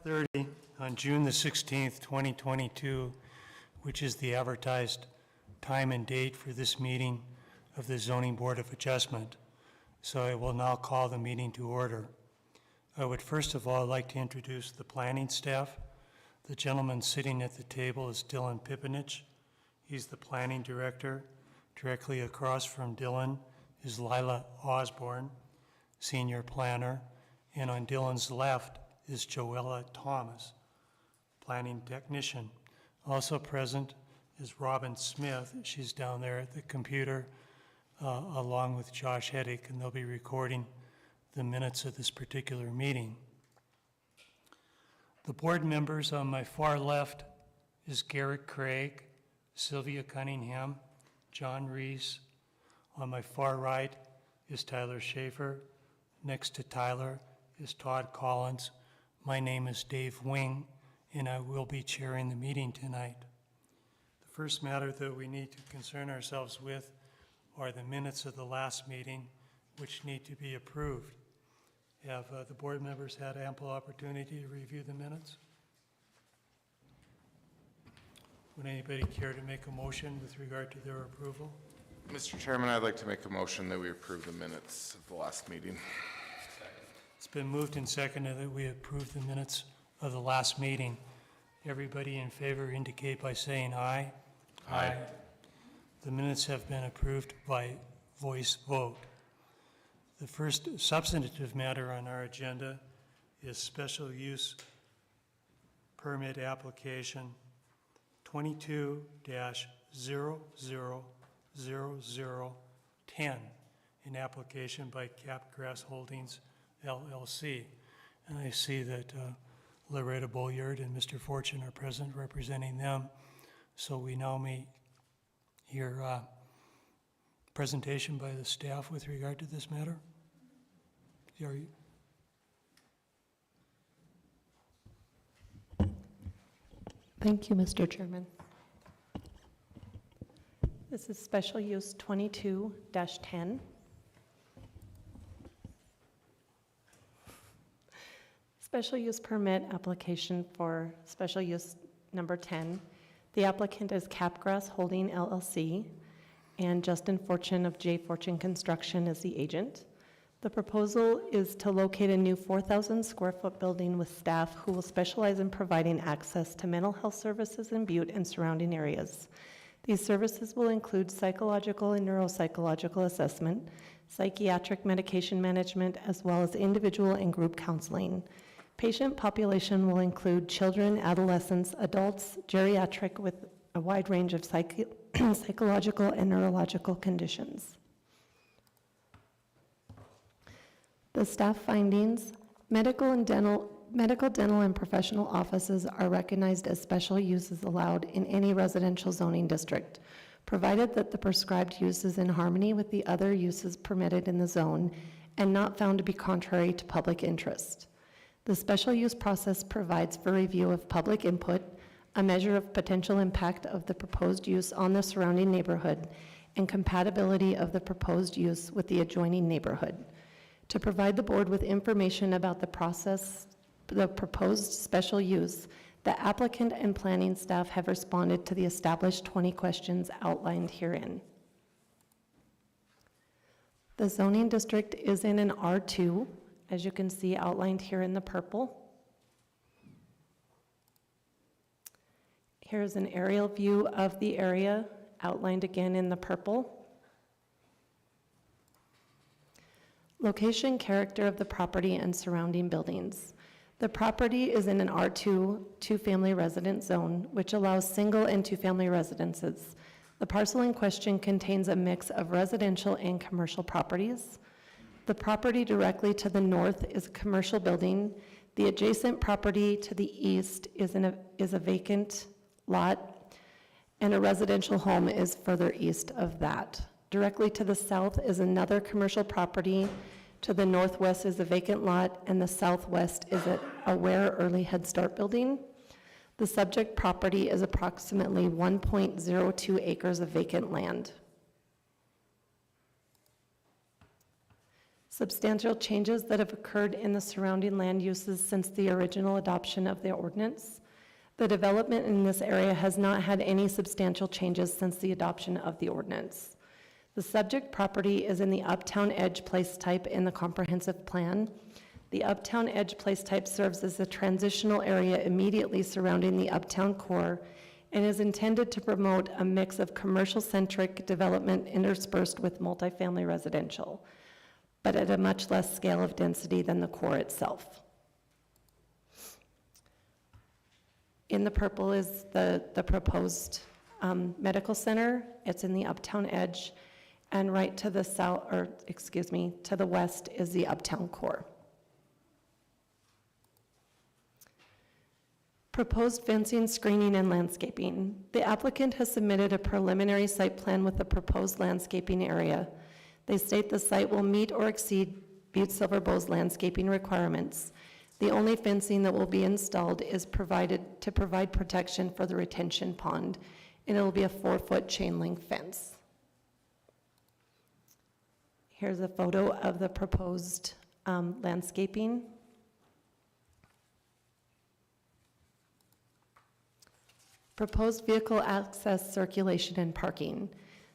30 on June the 16th, 2022, which is the advertised time and date for this meeting of the Zoning Board of Adjustment. So I will now call the meeting to order. I would first of all like to introduce the planning staff. The gentleman sitting at the table is Dylan Pipinich. He's the planning director. Directly across from Dylan is Lila Osborne, senior planner. And on Dylan's left is Joella Thomas, planning technician. Also present is Robin Smith. She's down there at the computer along with Josh Heddick, and they'll be recording the minutes of this particular meeting. The board members on my far left is Garrett Craig, Sylvia Cunningham, John Reese. On my far right is Tyler Schaefer. Next to Tyler is Todd Collins. My name is Dave Wing, and I will be chairing the meeting tonight. The first matter that we need to concern ourselves with are the minutes of the last meeting, which need to be approved. Have the board members had ample opportunity to review the minutes? Would anybody care to make a motion with regard to their approval? Mr. Chairman, I'd like to make a motion that we approve the minutes of the last meeting. It's been moved and seconded that we approve the minutes of the last meeting. Everybody in favor indicate by saying aye. Aye. The minutes have been approved by voice vote. The first substantive matter on our agenda is special use permit application 22-000010, an application by Capgrass Holdings LLC. And I see that Loretta Bolliard and Mr. Fortune are present representing them. So we now may hear presentation by the staff with regard to this matter. Are you? Thank you, Mr. Chairman. This is special use 22-10. Special use permit application for special use number 10. The applicant is Capgrass Holding LLC, and Justin Fortune of J. Fortune Construction is the agent. The proposal is to locate a new 4,000 square foot building with staff who will specialize in providing access to mental health services in Butte and surrounding areas. These services will include psychological and neuropsychological assessment, psychiatric medication management, as well as individual and group counseling. Patient population will include children, adolescents, adults, geriatric with a wide range of psychological and neurological conditions. The staff findings: medical, dental, and professional offices are recognized as special uses allowed in any residential zoning district, provided that the prescribed use is in harmony with the other uses permitted in the zone and not found to be contrary to public interest. The special use process provides for review of public input, a measure of potential impact of the proposed use on the surrounding neighborhood, and compatibility of the proposed use with the adjoining neighborhood. To provide the board with information about the process, the proposed special use, the applicant and planning staff have responded to the established 20 questions outlined herein. The zoning district is in an R2, as you can see outlined here in the purple. Here's an aerial view of the area outlined again in the purple. Location, character of the property and surrounding buildings. The property is in an R2 two-family residence zone, which allows single and two-family residences. The parcel in question contains a mix of residential and commercial properties. The property directly to the north is a commercial building. The adjacent property to the east is a vacant lot, and a residential home is further east of that. Directly to the south is another commercial property. To the northwest is a vacant lot, and the southwest is a Ware Early Head Start building. The subject property is approximately 1.02 acres of vacant land. Substantial changes that have occurred in the surrounding land uses since the original adoption of the ordinance. The development in this area has not had any substantial changes since the adoption of the ordinance. The subject property is in the Uptown Edge place type in the comprehensive plan. The Uptown Edge place type serves as a transitional area immediately surrounding the Uptown core and is intended to promote a mix of commercial-centric development interspersed with multifamily residential, but at a much less scale of density than the core itself. In the purple is the proposed medical center. It's in the Uptown Edge, and right to the south, or excuse me, to the west is the Uptown core. Proposed fencing, screening, and landscaping. The applicant has submitted a preliminary site plan with the proposed landscaping area. They state the site will meet or exceed Butte-Silver Bow's landscaping requirements. The only fencing that will be installed is provided to provide protection for the retention pond, and it will be a 4-foot chain link fence. Here's a photo of the proposed landscaping. Proposed vehicle access, circulation, and parking.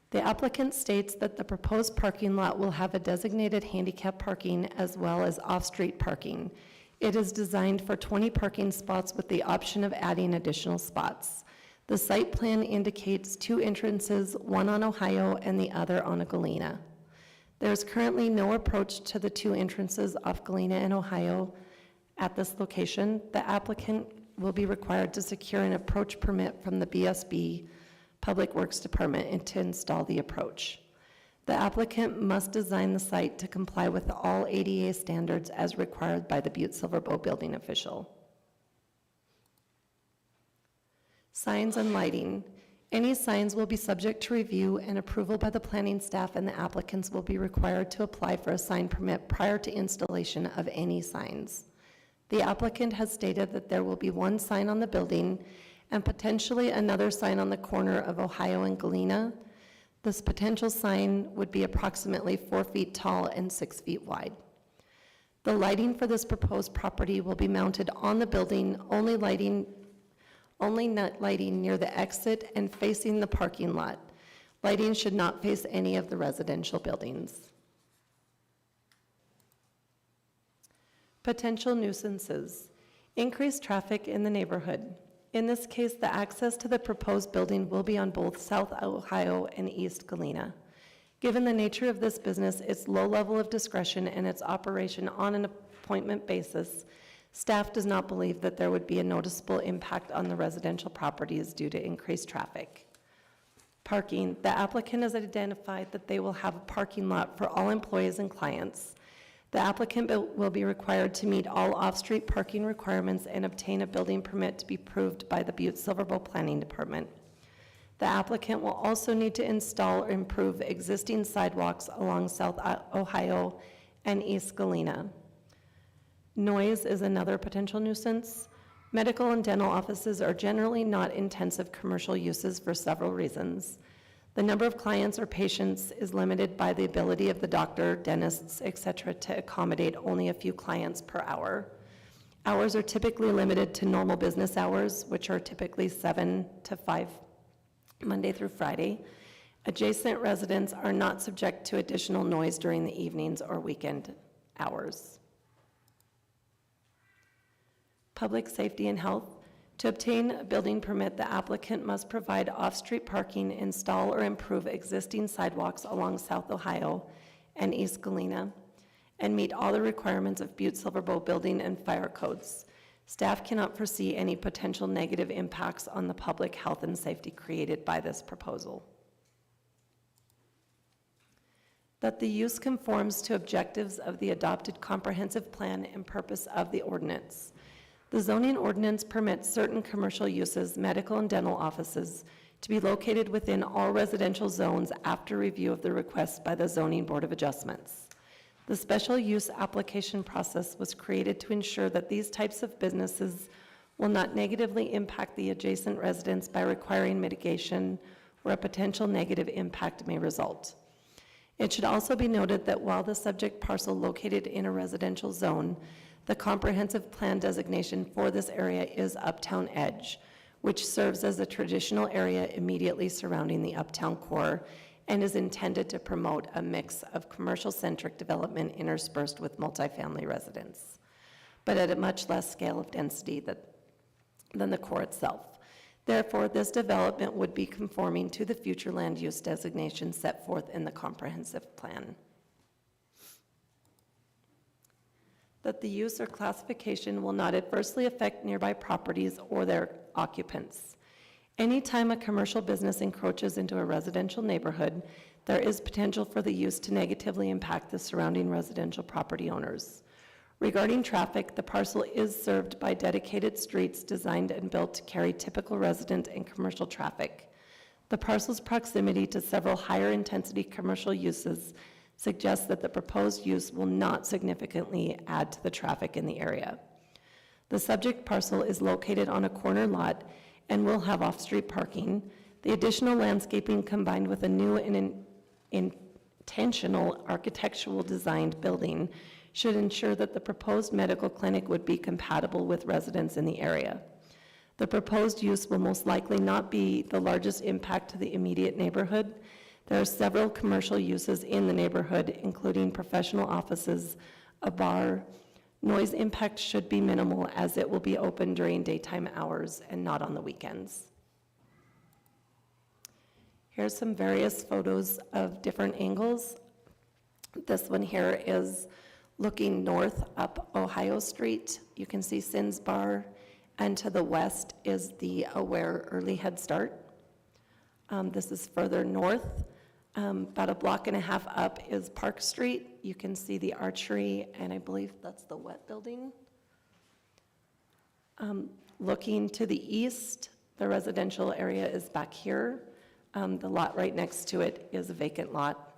The applicant states that the proposed parking lot will have a designated handicap parking as well as off-street parking. It is designed for 20 parking spots with the option of adding additional spots. The site plan indicates 2 entrances, one on Ohio and the other on Galena. There is currently no approach to the 2 entrances off Galena and Ohio at this location. The applicant will be required to secure an approach permit from the BSB, Public Works Department, and to install the approach. The applicant must design the site to comply with all ADA standards as required by the Butte-Silver Bow building official. Signs and lighting. Any signs will be subject to review and approval by the planning staff, and the applicants will be required to apply for a sign permit prior to installation of any signs. The applicant has stated that there will be 1 sign on the building and potentially another sign on the corner of Ohio and Galena. This potential sign would be approximately 4 feet tall and 6 feet wide. The lighting for this proposed property will be mounted on the building, only not lighting near the exit and facing the parking lot. Lighting should not face any of the residential buildings. Potential nuisances. Increased traffic in the neighborhood. In this case, the access to the proposed building will be on both South Ohio and East Galena. Given the nature of this business, its low level of discretion, and its operation on an appointment basis, staff does not believe that there would be a noticeable impact on the residential properties due to increased traffic. Parking. The applicant has identified that they will have a parking lot for all employees and clients. The applicant will be required to meet all off-street parking requirements and obtain a building permit to be approved by the Butte-Silver Bow Planning Department. The applicant will also need to install or improve existing sidewalks along South Ohio and East Galena. Noise is another potential nuisance. Medical and dental offices are generally not intensive commercial uses for several reasons. The number of clients or patients is limited by the ability of the doctor, dentists, etc., to accommodate only a few clients per hour. Hours are typically limited to normal business hours, which are typically 7 to 5, Monday through Friday. Adjacent residents are not subject to additional noise during the evenings or weekend hours. Public safety and health. To obtain a building permit, the applicant must provide off-street parking, install or improve existing sidewalks along South Ohio and East Galena, and meet all the requirements of Butte-Silver Bow building and fire codes. Staff cannot foresee any potential negative impacts on the public health and safety created by this proposal. That the use conforms to objectives of the adopted comprehensive plan and purpose of the ordinance. The zoning ordinance permits certain commercial uses, medical and dental offices, to be located within all residential zones after review of the request by the Zoning Board of Adjustments. The special use application process was created to ensure that these types of businesses will not negatively impact the adjacent residents by requiring mitigation where a potential negative impact may result. It should also be noted that while the subject parcel located in a residential zone, the comprehensive plan designation for this area is Uptown Edge, which serves as a traditional area immediately surrounding the Uptown core and is intended to promote a mix of commercial-centric development interspersed with multifamily residence, but at a much less scale of density than the core itself. Therefore, this development would be conforming to the future land use designation set forth in the comprehensive plan. That the use or classification will not adversely affect nearby properties or their occupants. Anytime a commercial business encroaches into a residential neighborhood, there is potential for the use to negatively impact the surrounding residential property owners. Regarding traffic, the parcel is served by dedicated streets designed and built to carry typical resident and commercial traffic. The parcel's proximity to several higher intensity commercial uses suggests that the proposed use will not significantly add to the traffic in the area. The subject parcel is located on a corner lot and will have off-street parking. The additional landscaping combined with a new and intentional architectural designed building should ensure that the proposed medical clinic would be compatible with residents in the area. The proposed use will most likely not be the largest impact to the immediate neighborhood. There are several commercial uses in the neighborhood, including professional offices, a bar. Noise impact should be minimal as it will be open during daytime hours and not on the weekends. Here's some various photos of different angles. This one here is looking north up Ohio Street. You can see Sins Bar, and to the west is the Aware Early Head Start. This is further north. About a block and a half up is Park Street. You can see the archery, and I believe that's the wet building. Looking to the east, the residential area is back here. The lot right next to it is a vacant lot,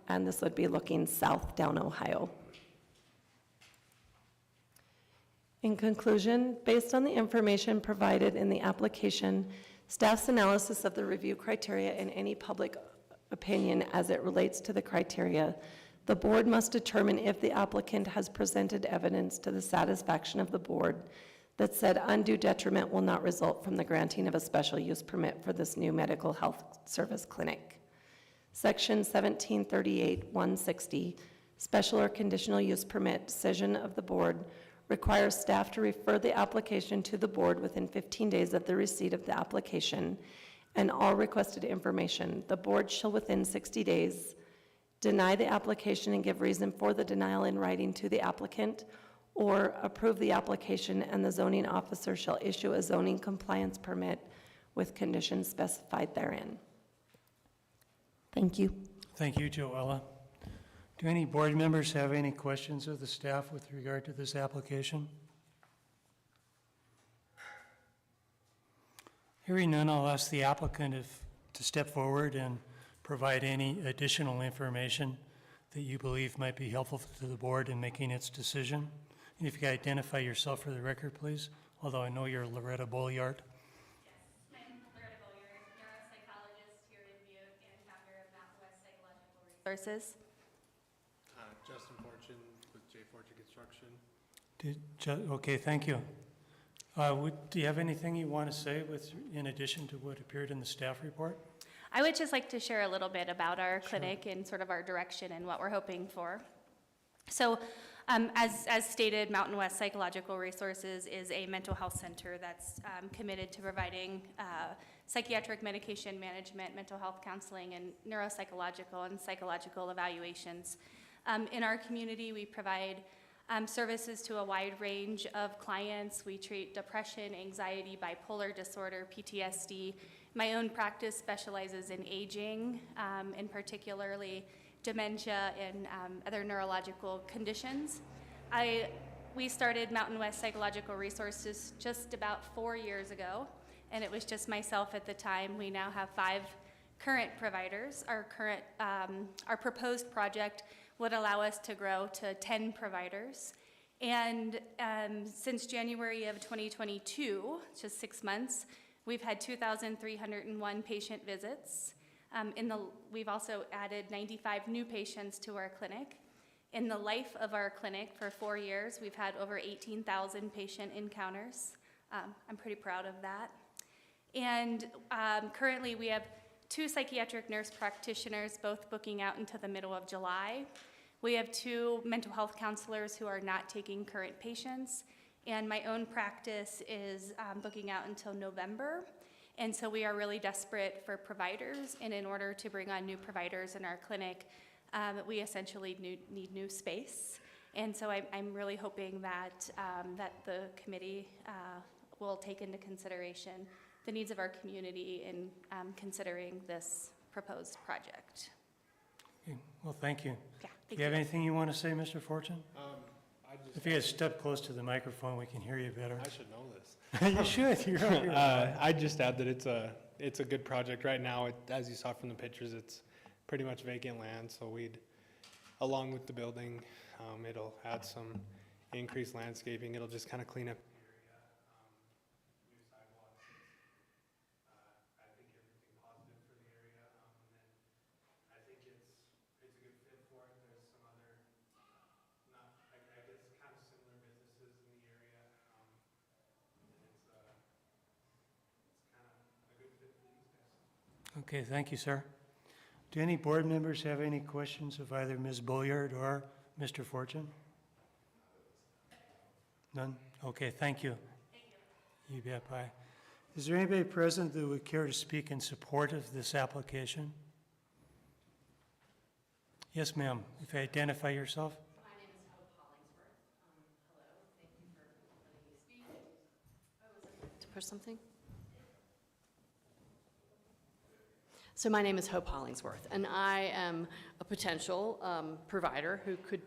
and this would be looking south down Ohio. In conclusion, based on the information provided in the application, staff's analysis of the review criteria and any public opinion as it relates to the criteria, the board must determine if the applicant has presented evidence to the satisfaction of the board that said undue detriment will not result from the granting of a special use permit for this new medical health service clinic. Section 1738-160, special or conditional use permit decision of the board, requires staff to refer the application to the board within 15 days of the receipt of the application and all requested information. The board shall within 60 days deny the application and give reason for the denial in writing to the applicant, or approve the application, and the zoning officer shall issue a zoning compliance permit with conditions specified therein. Thank you. Thank you, Joella. Do any board members have any questions of the staff with regard to this application? Hearing none, I'll ask the applicant to step forward and provide any additional information that you believe might be helpful to the board in making its decision. And if you could identify yourself for the record, please, although I know you're Loretta Bolliard. Yes, I'm Loretta Bolliard, neuropsychologist here in Butte and founder of Mountain West Psychological Resources. Justin Fortune with J. Fortune Construction. Okay, thank you. Do you have anything you want to say in addition to what appeared in the staff report? I would just like to share a little bit about our clinic and sort of our direction and what we're hoping for. So, as stated, Mountain West Psychological Resources is a mental health center that's committed to providing psychiatric medication management, mental health counseling, and neuropsychological and psychological evaluations. In our community, we provide services to a wide range of clients. We treat depression, anxiety, bipolar disorder, PTSD. My own practice specializes in aging, and particularly dementia and other neurological conditions. We started Mountain West Psychological Resources just about 4 years ago, and it was just myself at the time. We now have 5 current providers. Our proposed project would allow us to grow to 10 providers. And since January of 2022, just 6 months, we've had 2,301 patient visits. We've also added 95 new patients to our clinic. In the life of our clinic for 4 years, we've had over 18,000 patient encounters. I'm pretty proud of that. And currently we have 2 psychiatric nurse practitioners, both booking out into the middle of July. We have 2 mental health counselors who are not taking current patients, and my own practice is booking out until November. And so we are really desperate for providers, and in order to bring on new providers in our clinic, we essentially need new space. And so I'm really hoping that, that the committee will take into consideration the needs of our community in considering this proposed project. Okay, well, thank you. Yeah, Do you have anything you want to say, Mr. Fortune? I just, If you had step close to the microphone, we can hear you better. I should know this. You should, you're up here. I just add that it's a good project right now. As you saw from the pictures, it's pretty much vacant land, so along with the building, it'll add some increased landscaping. It'll just kind of clean up the area, new sidewalks. I think everything positive for the area, and then I think it's a good fit for it. There's some other, I guess, kind of similar businesses in the area, and it's kind of a good fit for these guys. Okay, thank you, sir. Do any board members have any questions of either Ms. Bulliard or Mr. Fortune? None? Okay, thank you. Thank you. You bet, bye. Is there anybody present that would care to speak in support of this application? Yes, ma'am. If you identify yourself. My name is Hope Hollingsworth. Hello, thank you for letting me speak. Oh, is it to push something? So my name is Hope Hollingsworth, and I am a potential provider who could,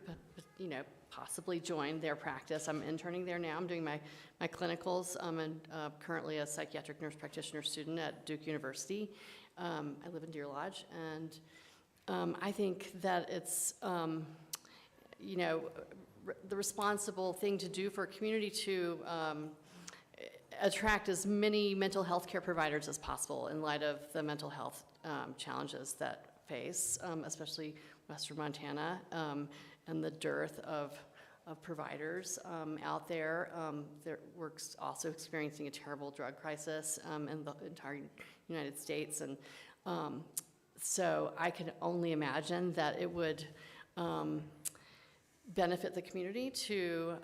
possibly join their practice. I'm interning there now. I'm doing my clinicals. I'm currently a psychiatric nurse practitioner student at Duke University. I live in Deer Lodge, and I think that it's, the responsible thing to do for a community to attract as many mental health care providers as possible in light of the mental health challenges that face, especially Western Montana, and the dearth of providers out there. We're also experiencing a terrible drug crisis in the entire United States, and so I can only imagine that it would benefit the community to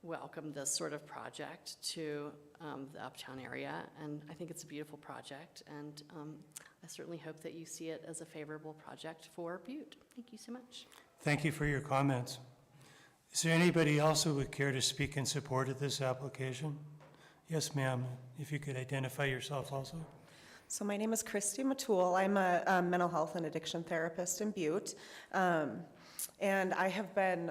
welcome this sort of project to the Uptown area, and I think it's a beautiful project, and I certainly hope that you see it as a favorable project for Butte. Thank you so much. Thank you for your comments. Is there anybody else who would care to speak in support of this application? Yes, ma'am. If you could identify yourself also. So my name is Christy Matul. I'm a mental health and addiction therapist in Butte. And I have been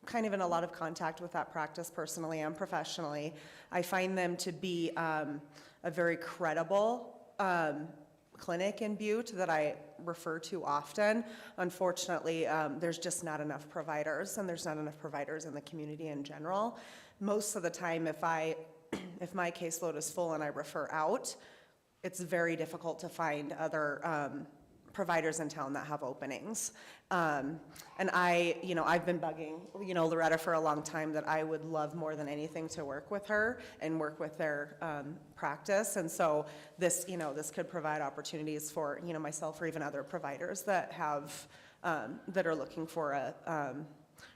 kind of in a lot of contact with that practice personally and professionally. I find them to be a very credible clinic in Butte that I refer to often. Unfortunately, there's just not enough providers, and there's not enough providers in the community in general. Most of the time, if my caseload is full and I refer out, it's very difficult to find other providers in town that have openings. And I've been bugging, Loretta for a long time that I would love more than anything to work with her and work with their practice. And so this could provide opportunities for, myself or even other providers that have, that are looking for a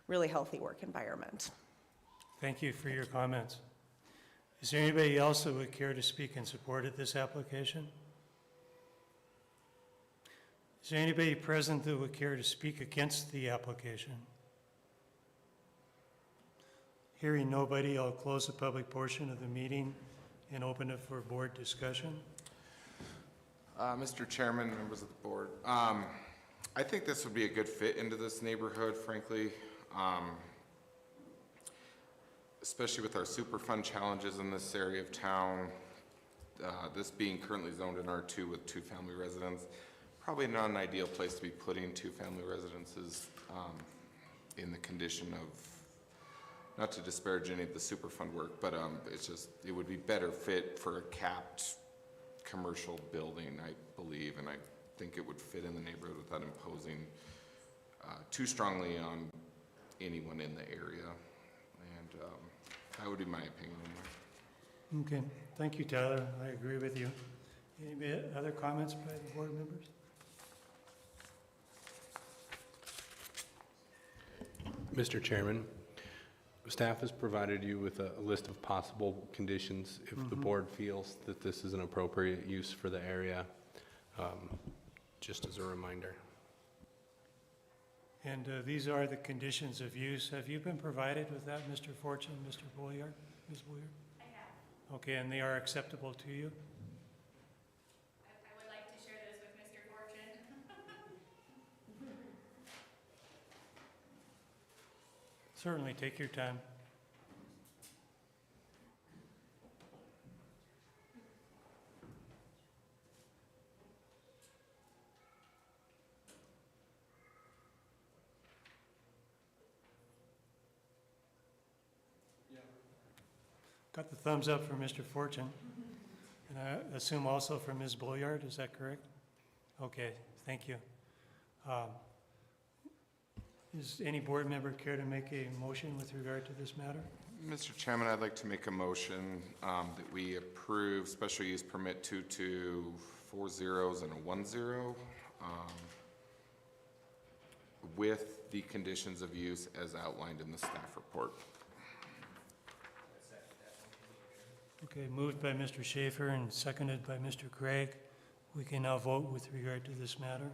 really healthy work environment. Thank you for your comments. Is there anybody else that would care to speak in support of this application? Is there anybody present that would care to speak against the application? Hearing nobody, I'll close the public portion of the meeting and open it for board discussion. Mr. Chairman, members of the board, I think this would be a good fit into this neighborhood, frankly, especially with our Superfund challenges in this area of town. This being currently zoned in R2 with 2 family residents, probably not an ideal place to be putting 2 family residences in the condition of, not to disparage any of the Superfund work, but it would be better fit for a capped commercial building, I believe, and I think it would fit in the neighborhood without imposing too strongly on anyone in the area. And that would be my opinion. Okay, thank you, Tyler. I agree with you. Any other comments by the board members? Mr. Chairman, staff has provided you with a list of possible conditions if the board feels that this is an appropriate use for the area, just as a reminder. And these are the conditions of use. Have you been provided with that, Mr. Fortune, Mr. Boyard, Ms. Boyard? I have. Okay, and they are acceptable to you? I would like to share this with Mr. Fortune. Certainly, take your time. Got the thumbs up from Mr. Fortune. And I assume also from Ms. Boyard, is that correct? Okay, thank you. Does any board member care to make a motion with regard to this matter? Mr. Chairman, I'd like to make a motion that we approve special use permit 2240 and a 10 with the conditions of use as outlined in the staff report. Okay, moved by Mr. Schaefer and seconded by Mr. Craig. We can now vote with regard to this matter.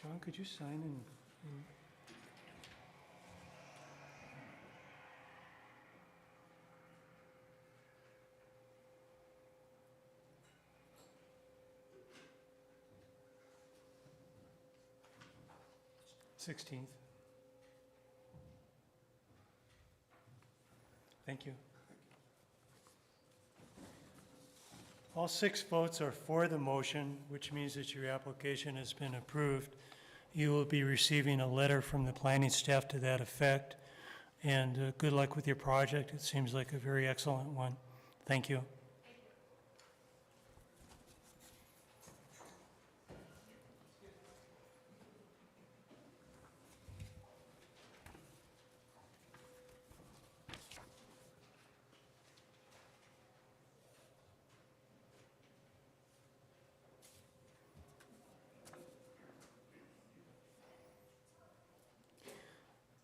John, could you sign in? 16th. Thank you. All 6 votes are for the motion, which means that your application has been approved. You will be receiving a letter from the planning staff to that effect. And good luck with your project. It seems like a very excellent one. Thank you.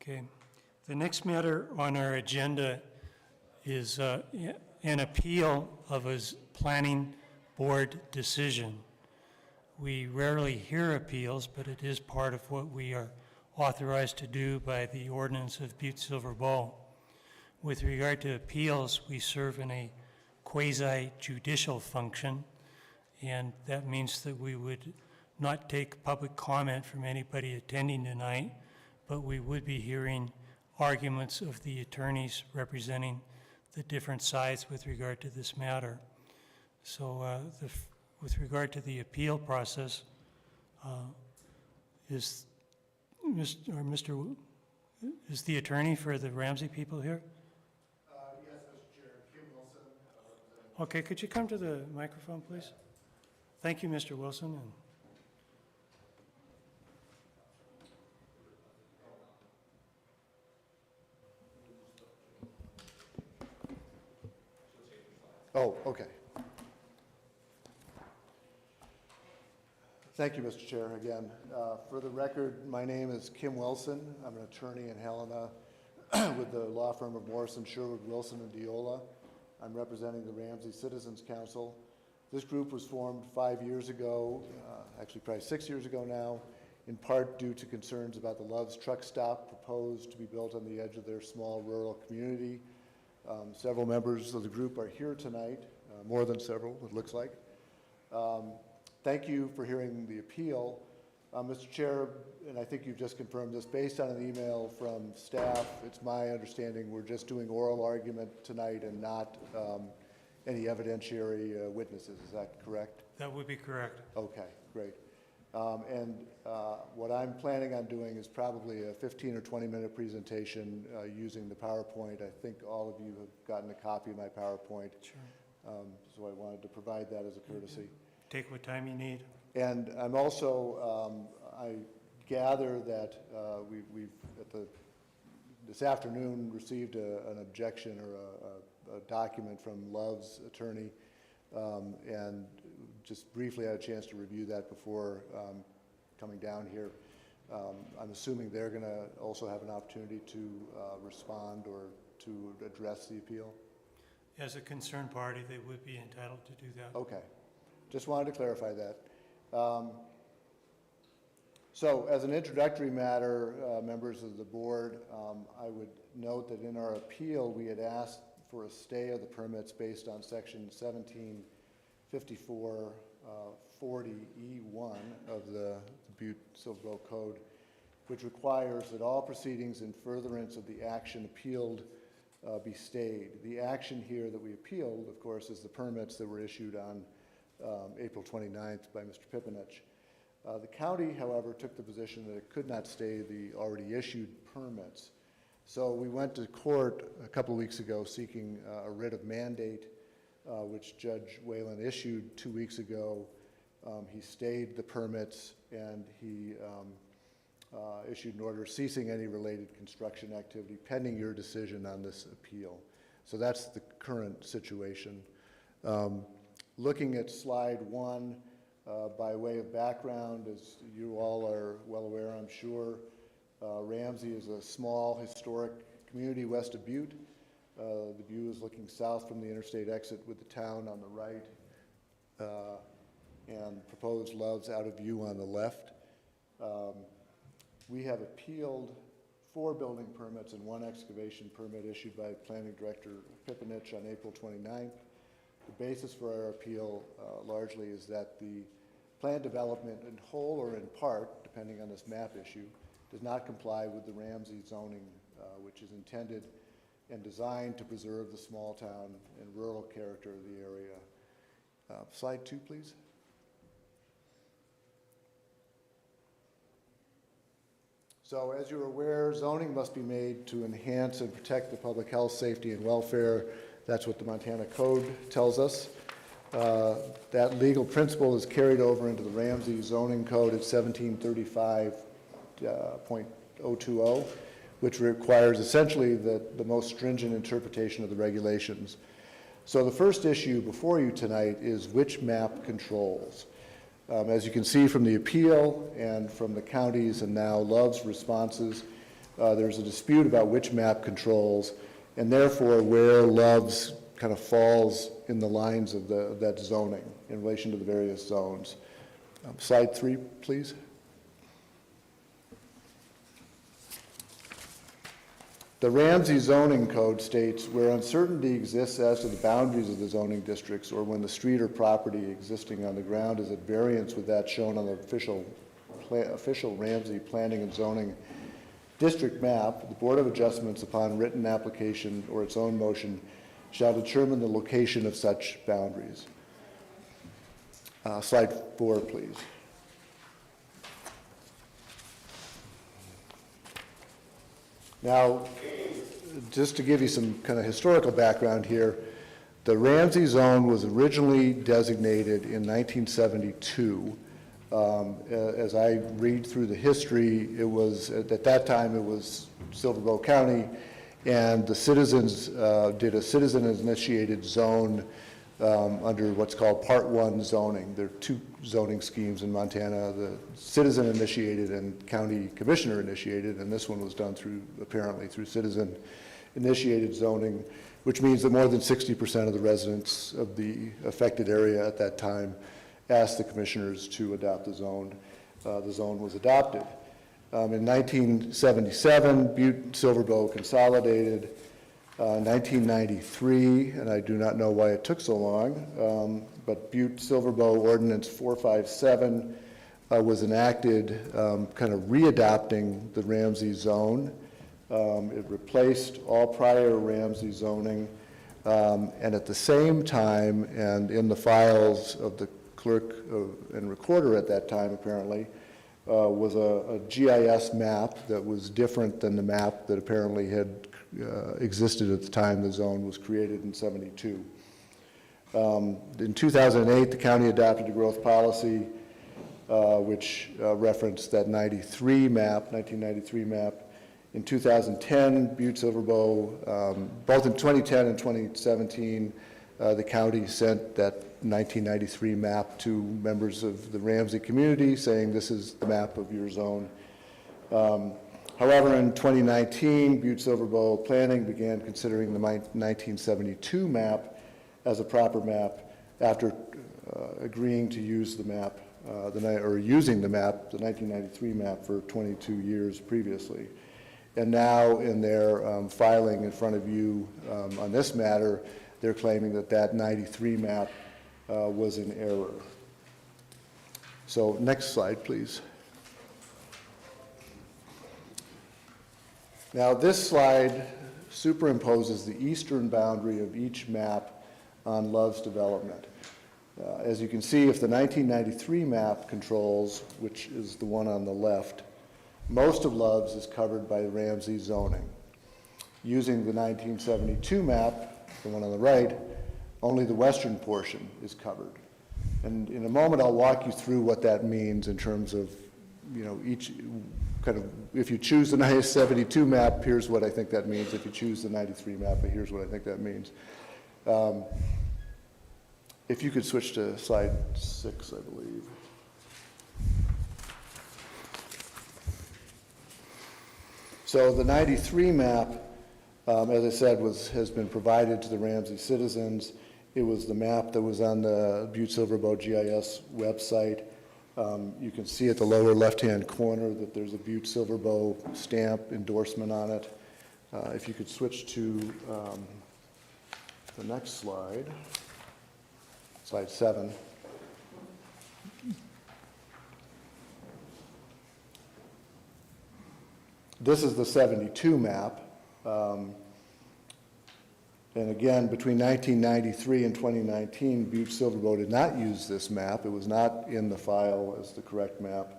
Okay. The next matter on our agenda is an appeal of a planning board decision. We rarely hear appeals, but it is part of what we are authorized to do by the ordinance of Butte-Silver Bow. With regard to appeals, we serve in a quasi-judicial function, and that means that we would not take public comment from anybody attending tonight, but we would be hearing arguments of the attorneys representing the different sides with regard to this matter. So with regard to the appeal process, is the attorney for the Ramsey people here? Okay, could you come to the microphone, please? Thank you, Mr. Wilson. And Oh, okay. Thank you, Mr. Chair, again. For the record, my name is Kim Wilson. I'm an attorney in Helena with the law firm of Morrison, Sherwood, Wilson, and Diola. I'm representing the Ramsey Citizens Council. This group was formed 5 years ago, actually probably 6 years ago now, in part due to concerns about the Love's truck stop proposed to be built on the edge of their small rural community. Several members of the group are here tonight, more than several, it looks like. Thank you for hearing the appeal. Mr. Chair, and I think you've just confirmed this, based on an email from staff, it's my understanding we're just doing oral argument tonight and not any evidentiary witnesses. Is that correct? that would be correct. Okay, great. What I'm planning on doing is probably a 15 or 20-minute presentation using the PowerPoint. I think all of you have gotten a copy of my PowerPoint. Sure. So I wanted to provide that as a courtesy. Take what time you need. And I'm also, I gather that we've this afternoon received an objection or a document from Love's attorney, and just briefly had a chance to review that before coming down here. I'm assuming they're going to also have an opportunity to respond or to address the appeal? As a concerned party, they would be entitled to do that. Okay. Just wanted to clarify that. So as an introductory matter, members of the board, I would note that in our appeal, we had asked for a stay of the permits based on section 1754 40E1 of the Butte-Silver Code, which requires that all proceedings in furtherance of the action appealed be stayed. The action here that we appealed, of course, is the permits that were issued on April 29th by Mr. Pipinich. The county, however, took the position that it could not stay the already issued permits. So we went to court a couple of weeks ago seeking a writ of mandate, which Judge Whalen issued 2 weeks ago. He stayed the permits and he issued an order ceasing any related construction activity pending your decision on this appeal. So that's the current situation. Looking at slide 1, by way of background, as you all are well aware, I'm sure, Ramsey is a small historic community west of Butte. The view is looking south from the interstate exit with the town on the right and proposed Love's out of view on the left. We have appealed 4 building permits and 1 excavation permit issued by Planning Director Pipinich on April 29th. The basis for our appeal largely is that the planned development in whole or in part, depending on this map issue, does not comply with the Ramsey zoning, which is intended and designed to preserve the small town and rural character of the area. Slide 2, please. So as you're aware, zoning must be made to enhance and protect the public health, safety, and welfare. That's what the Montana Code tells us. That legal principle is carried over into the Ramsey zoning code at 1735.020, which requires essentially the most stringent interpretation of the regulations. So the first issue before you tonight is which map controls. As you can see from the appeal and from the county's and now Love's responses, there's a dispute about which map controls and therefore where Love's kind of falls in the lines of that zoning in relation to the various zones. Slide 3, please. The Ramsey zoning code states where uncertainty exists as to the boundaries of the zoning districts or when the street or property existing on the ground is at variance with that shown on the official Ramsey planning and zoning district map, the Board of Adjustments upon written application or its own motion shall determine the location of such boundaries. Slide 4, please. Now, just to give you some kind of historical background here, The Ramsey zone was originally designated in 1972. As I read through the history, it was, at that time, it was Silver Bow County, and the citizens did a citizen-initiated zone under what's called Part 1 zoning. There are two zoning schemes in Montana, the citizen-initiated and county commissioner-initiated, and this one was done through, apparently, through citizen-initiated zoning, which means that more than 60% of the residents of the affected area at that time asked the commissioners to adopt the zone. The zone was adopted. In 1977, Butte-Silver Bow consolidated. 1993, and I do not know why it took so long, but Butte-Silver Bow Ordinance 457 was enacted, kind of readopting the Ramsey zone. It replaced all prior Ramsey zoning, and at the same time, and in the files of the clerk and recorder at that time, apparently, was a GIS map that was different than the map that apparently had existed at the time the zone was created in '72. In 2008, the county adopted a growth policy which referenced that 1993 map. In 2010, Butte-Silver Bow, both in 2010 and 2017, the county sent that 1993 map to members of the Ramsey community saying this is the map of your zone. However, in 2019, Butte-Silver Bow Planning began considering the 1972 map as a proper map after agreeing to use the map, using the map, the 1993 map, for 22 years previously. And now in their filing in front of you on this matter, they're claiming that that 93 map was in error. So next slide, please. Now this slide superimposes the eastern boundary of each map on Love's development. As you can see, if the 1993 map controls, which is the one on the left, most of Love's is covered by Ramsey zoning. Using the 1972 map, the one on the right, only the western portion is covered. And in a moment, I'll walk you through what that means in terms of, each kind of, if you choose the 1972 map, here's what I think that means. If you choose the 93 map, here's what I think that means. If you could switch to slide 6, I believe. So the 93 map, as I said, has been provided to the Ramsey citizens. It was the map that was on the Butte-Silver Bow GIS website. You can see at the lower left-hand corner that there's a Butte-Silver Bow stamp endorsement on it. If you could switch to the next slide, slide 7. This is the 72 map. And again, between 1993 and 2019, Butte-Silver Bow did not use this map. It was not in the file as the correct map.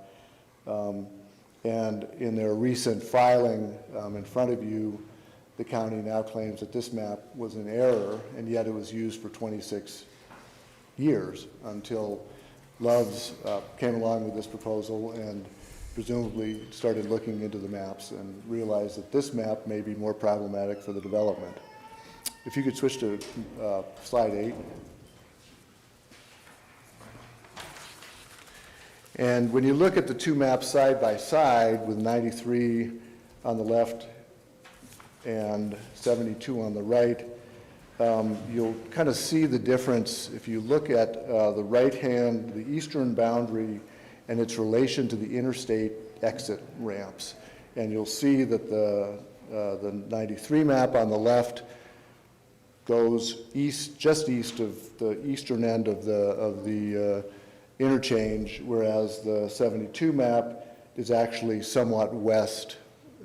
And in their recent filing in front of you, the county now claims that this map was in error, and yet it was used for 26 years until Love's came along with this proposal and presumably started looking into the maps and realized that this map may be more problematic for the development. If you could switch to slide 8. And when you look at the two maps side by side with 93 on the left and 72 on the right, you'll kind of see the difference if you look at the right hand, the eastern boundary, and its relation to the interstate exit ramps. And you'll see that the 93 map on the left goes east, just east of the eastern end of the interchange, whereas the 72 map is actually somewhat west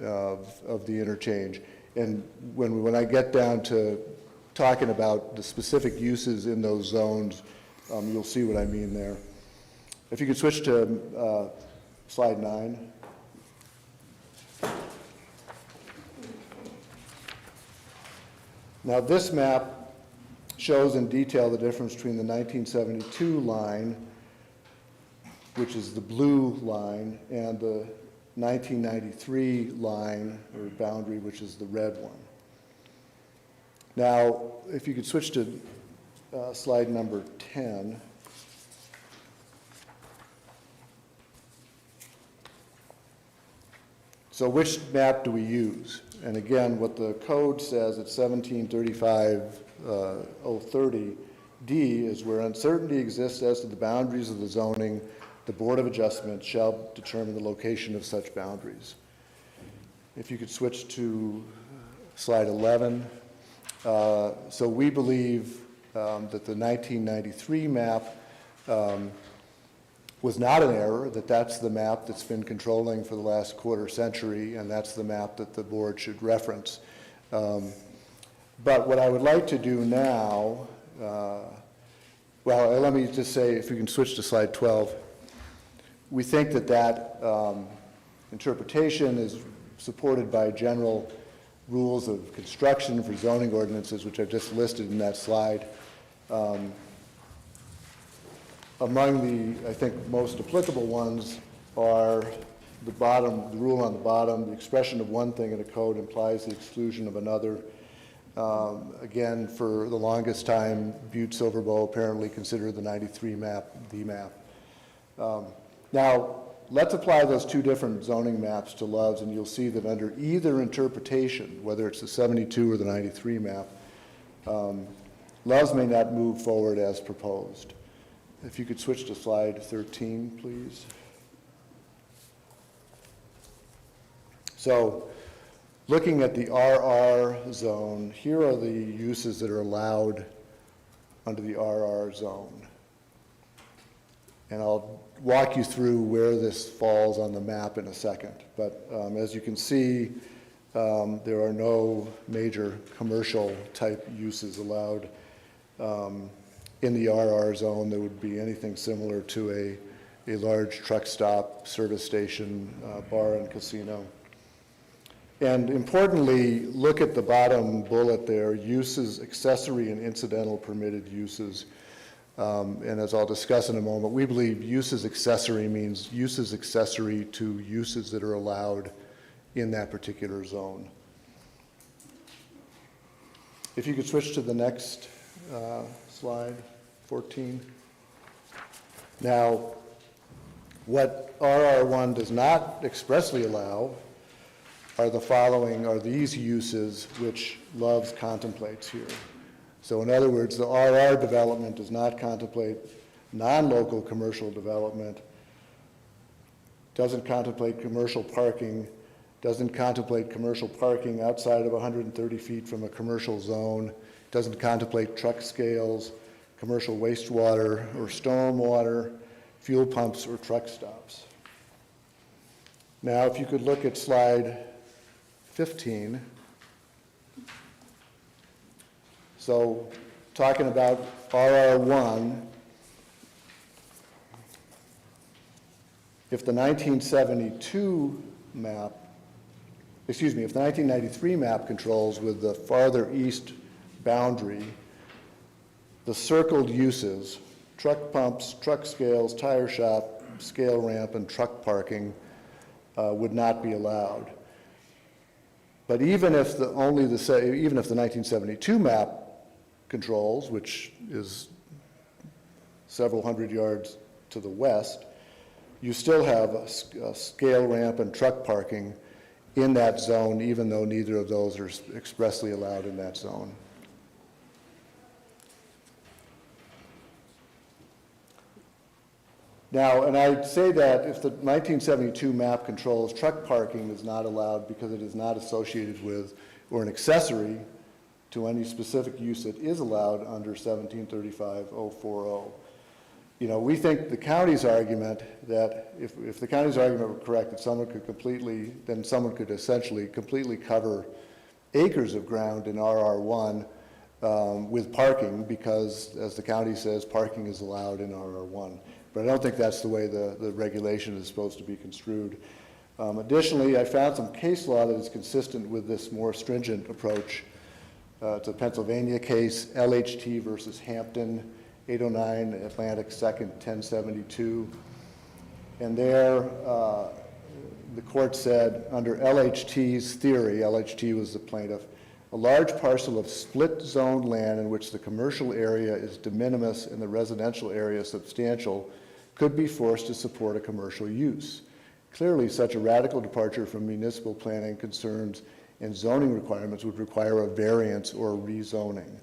of the interchange. And when I get down to talking about the specific uses in those zones, you'll see what I mean there. If you could switch to slide 9. Now this map shows in detail the difference between the 1972 line, which is the blue line, and the 1993 line or boundary, which is the red one. Now, if you could switch to slide number 10. So which map do we use? And again, what the code says at 1735-030D is where uncertainty exists as to the boundaries of the zoning, the Board of Adjustment shall determine the location of such boundaries. If you could switch to slide 11. So we believe that the 1993 map was not an error, that that's the map that's been controlling for the last quarter century, and that's the map that the board should reference. But what I would like to do now, well, let me just say, if you can switch to slide 12, we think that that interpretation is supported by general rules of construction for zoning ordinances, which I've just listed in that slide. Among the, I think, most applicable ones are the bottom, the rule on the bottom, the expression of one thing in a code implies the exclusion of another. Again, for the longest time, Butte-Silver apparently considered the 93 map the map. Now, let's apply those two different zoning maps to Loves, and you'll see that under either interpretation, whether it's the 72 or the 93 map, Loves may not move forward as proposed. If you could switch to slide 13, please. So, looking at the RR zone, here are the uses that are allowed under the RR zone. And I'll walk you through where this falls on the map in a second. But as you can see, there are no major commercial type uses allowed in the RR zone. That would be anything similar to a large truck stop, service station, bar and casino. And importantly, look at the bottom bullet there, uses, accessory and incidental permitted uses. And as I'll discuss in a moment, we believe uses accessory means uses accessory to uses that are allowed in that particular zone. If you could switch to the next slide, 14. Now, what RR1 does not expressly allow are the following, are these uses which Loves contemplates here. So in other words, the RR development does not contemplate non-local commercial development, doesn't contemplate commercial parking, doesn't contemplate commercial parking outside of 130 feet from a commercial zone, doesn't contemplate truck scales, commercial wastewater or stormwater, fuel pumps or truck stops. Now, if you could look at slide 15. So, talking about RR1, if the 1972 map, excuse me, if the 1993 map controls with the farther east boundary, the circled uses, truck pumps, truck scales, tire shop, scale ramp, and truck parking would not be allowed. But even if the 1972 map controls, which is several hundred yards to the west, you still have a scale ramp and truck parking in that zone, even though neither of those are expressly allowed in that zone. Now, and I'd say that if the 1972 map controls, truck parking is not allowed because it is not associated with or an accessory to any specific use that is allowed under 1735-040. You know, we think the county's argument that if the county's argument were correct, that someone could essentially completely cover acres of ground in RR1 with parking because, as the county says, parking is allowed in RR1. But I don't think that's the way the regulation is supposed to be construed. Additionally, I found some case law that is consistent with this more stringent approach. It's a Pennsylvania case, LHT versus Hampton, 809 Atlantic 2nd, 1072. And there, the court said, under LHT's theory, LHT was the plaintiff, a large parcel of split zone land in which the commercial area is de minimis and the residential area substantial could be forced to support a commercial use. Clearly, such a radical departure from municipal planning concerns and zoning requirements would require a variance or rezoning.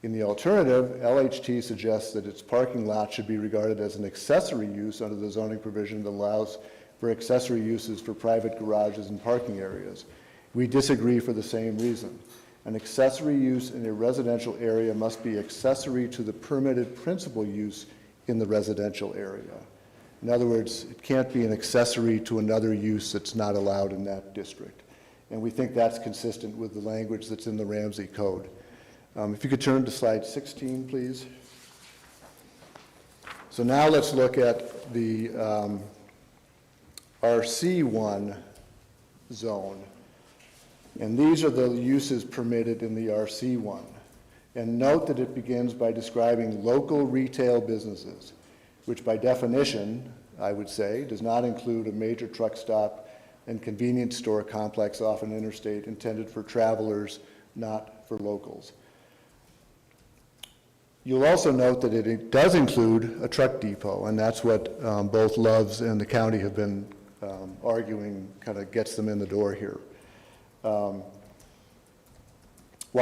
In the alternative, LHT suggests that its parking lot should be regarded as an accessory use under the zoning provision that allows for accessory uses for private garages and parking areas. We disagree for the same reason. An accessory use in a residential area must be accessory to the permitted principal use in the residential area. In other words, it can't be an accessory to another use that's not allowed in that district. And we think that's consistent with the language that's in the Ramsey Code. If you could turn to slide 16, please. So now let's look at the RC1 zone. And these are the uses permitted in the RC1. And note that it begins by describing local retail businesses, which by definition, I would say, does not include a major truck stop and convenience store complex off an interstate intended for travelers, not for locals. You'll also note that it does include a truck depot, and that's what both Loves and the county have been arguing kind of gets them in the door here. While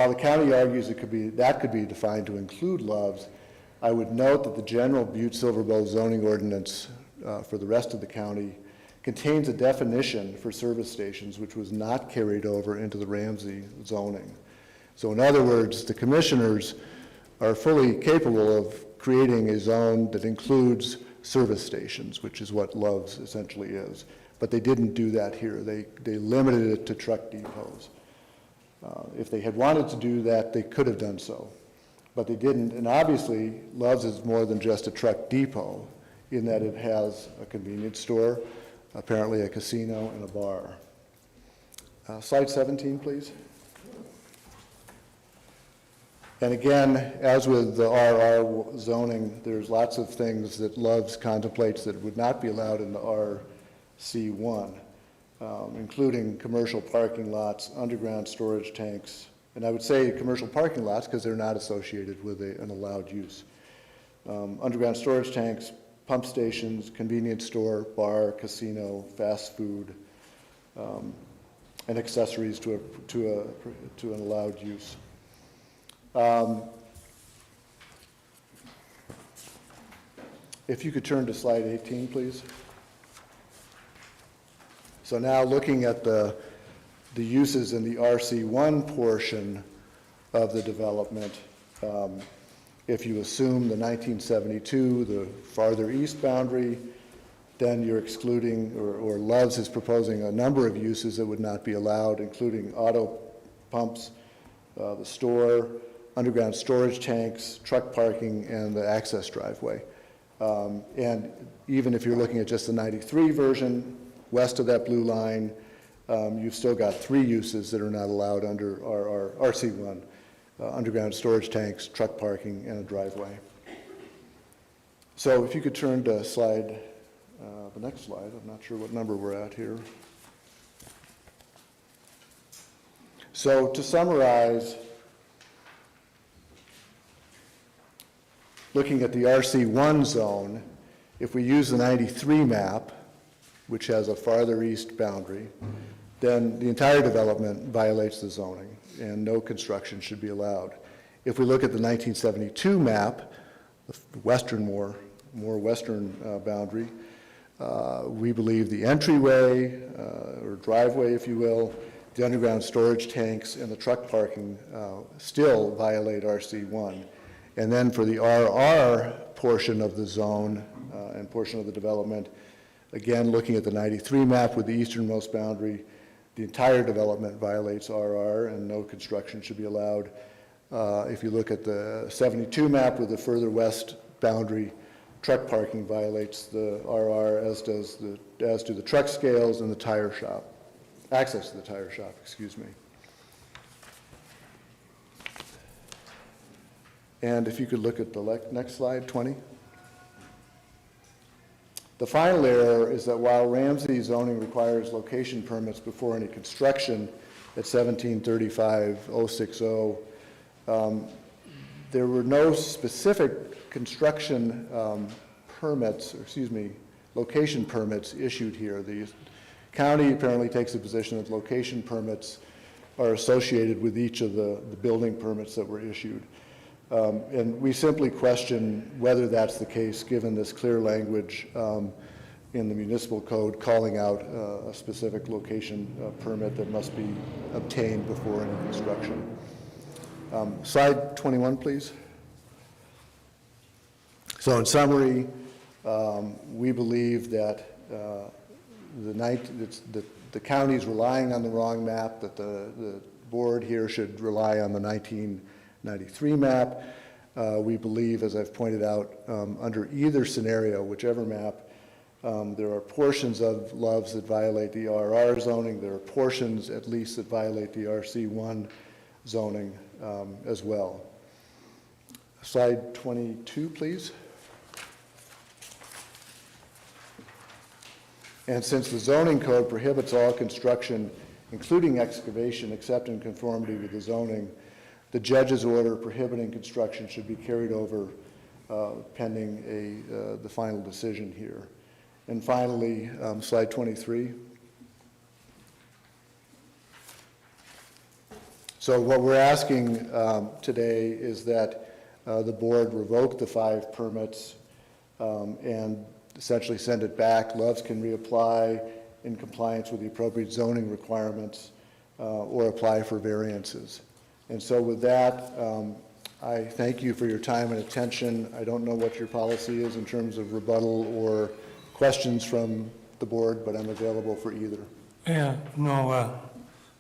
the county argues could be defined to include Loves, I would note that the general Butte-Silver zoning ordinance for the rest of the county contains a definition for service stations which was not carried over into the Ramsey zoning. So in other words, the commissioners are fully capable of creating a zone that includes service stations, which is what Loves essentially is. But they didn't do that here. They limited it to truck depots. If they had wanted to do that, they could have done so. But they didn't, and obviously, Loves is more than just a truck depot in that it has a convenience store, apparently a casino, and a bar. Slide 17, please. And again, as with the RR zoning, there's lots of things that Loves contemplates that would not be allowed in the RC1, including commercial parking lots, underground storage tanks, and I would say commercial parking lots because they're not associated with an allowed use. Underground storage tanks, pump stations, convenience store, bar, casino, fast food, and accessories to an allowed use. If you could turn to slide 18, please. So now looking at the uses in the RC1 portion of the development, if you assume the 1972, the farther east boundary, then you're excluding, or Loves is proposing a number of uses that would not be allowed, including auto pumps, the store, underground storage tanks, truck parking, and the access driveway. And even if you're looking at just the 93 version, west of that blue line, you've still got 3 uses that are not allowed under our RC1, underground storage tanks, truck parking, and a driveway. So if you could turn to slide, the next slide, I'm not sure what number we're at here. So to summarize, looking at the RC1 zone, if we use the 93 map, which has a farther east boundary, then the entire development violates the zoning and no construction should be allowed. If we look at the 1972 map, the western, more western boundary, we believe the entryway or driveway, if you will, the underground storage tanks and the truck parking still violate RC1. And then for the RR portion of the zone and portion of the development, again, looking at the 93 map with the easternmost boundary, the entire development violates RR and no construction should be allowed. If you look at the 72 map with the further west boundary, truck parking violates the RR, as do the truck scales and the tire shop, access to the tire shop, excuse me. And if you could look at the next slide, 20. The final error is that while Ramsey zoning requires location permits before any construction at 1735-060, there were no specific construction permits, or excuse me, location permits issued here. The county apparently takes the position that location permits are associated with each of the building permits that were issued. And we simply question whether that's the case, given this clear language in the municipal code calling out a specific location permit that must be obtained before any construction. Slide 21, please. So in summary, we believe that the county is relying on the wrong map, that the board here should rely on the 1993 map. We believe, as I've pointed out, under either scenario, whichever map, there are portions of Loves that violate the RR zoning. There are portions, at least, that violate the RC1 zoning as well. Slide 22, please. And since the zoning code prohibits all construction, including excavation, except in conformity with the zoning, the judge's order prohibiting construction should be carried over pending the final decision here. And finally, slide 23. So what we're asking today is that the board revoke the 5 permits and essentially send it back. Loves can reapply in compliance with the appropriate zoning requirements or apply for variances. And so with that, I thank you for your time and attention. I don't know what your policy is in terms of rebuttal or questions from the board, but I'm available for either. Yeah, no,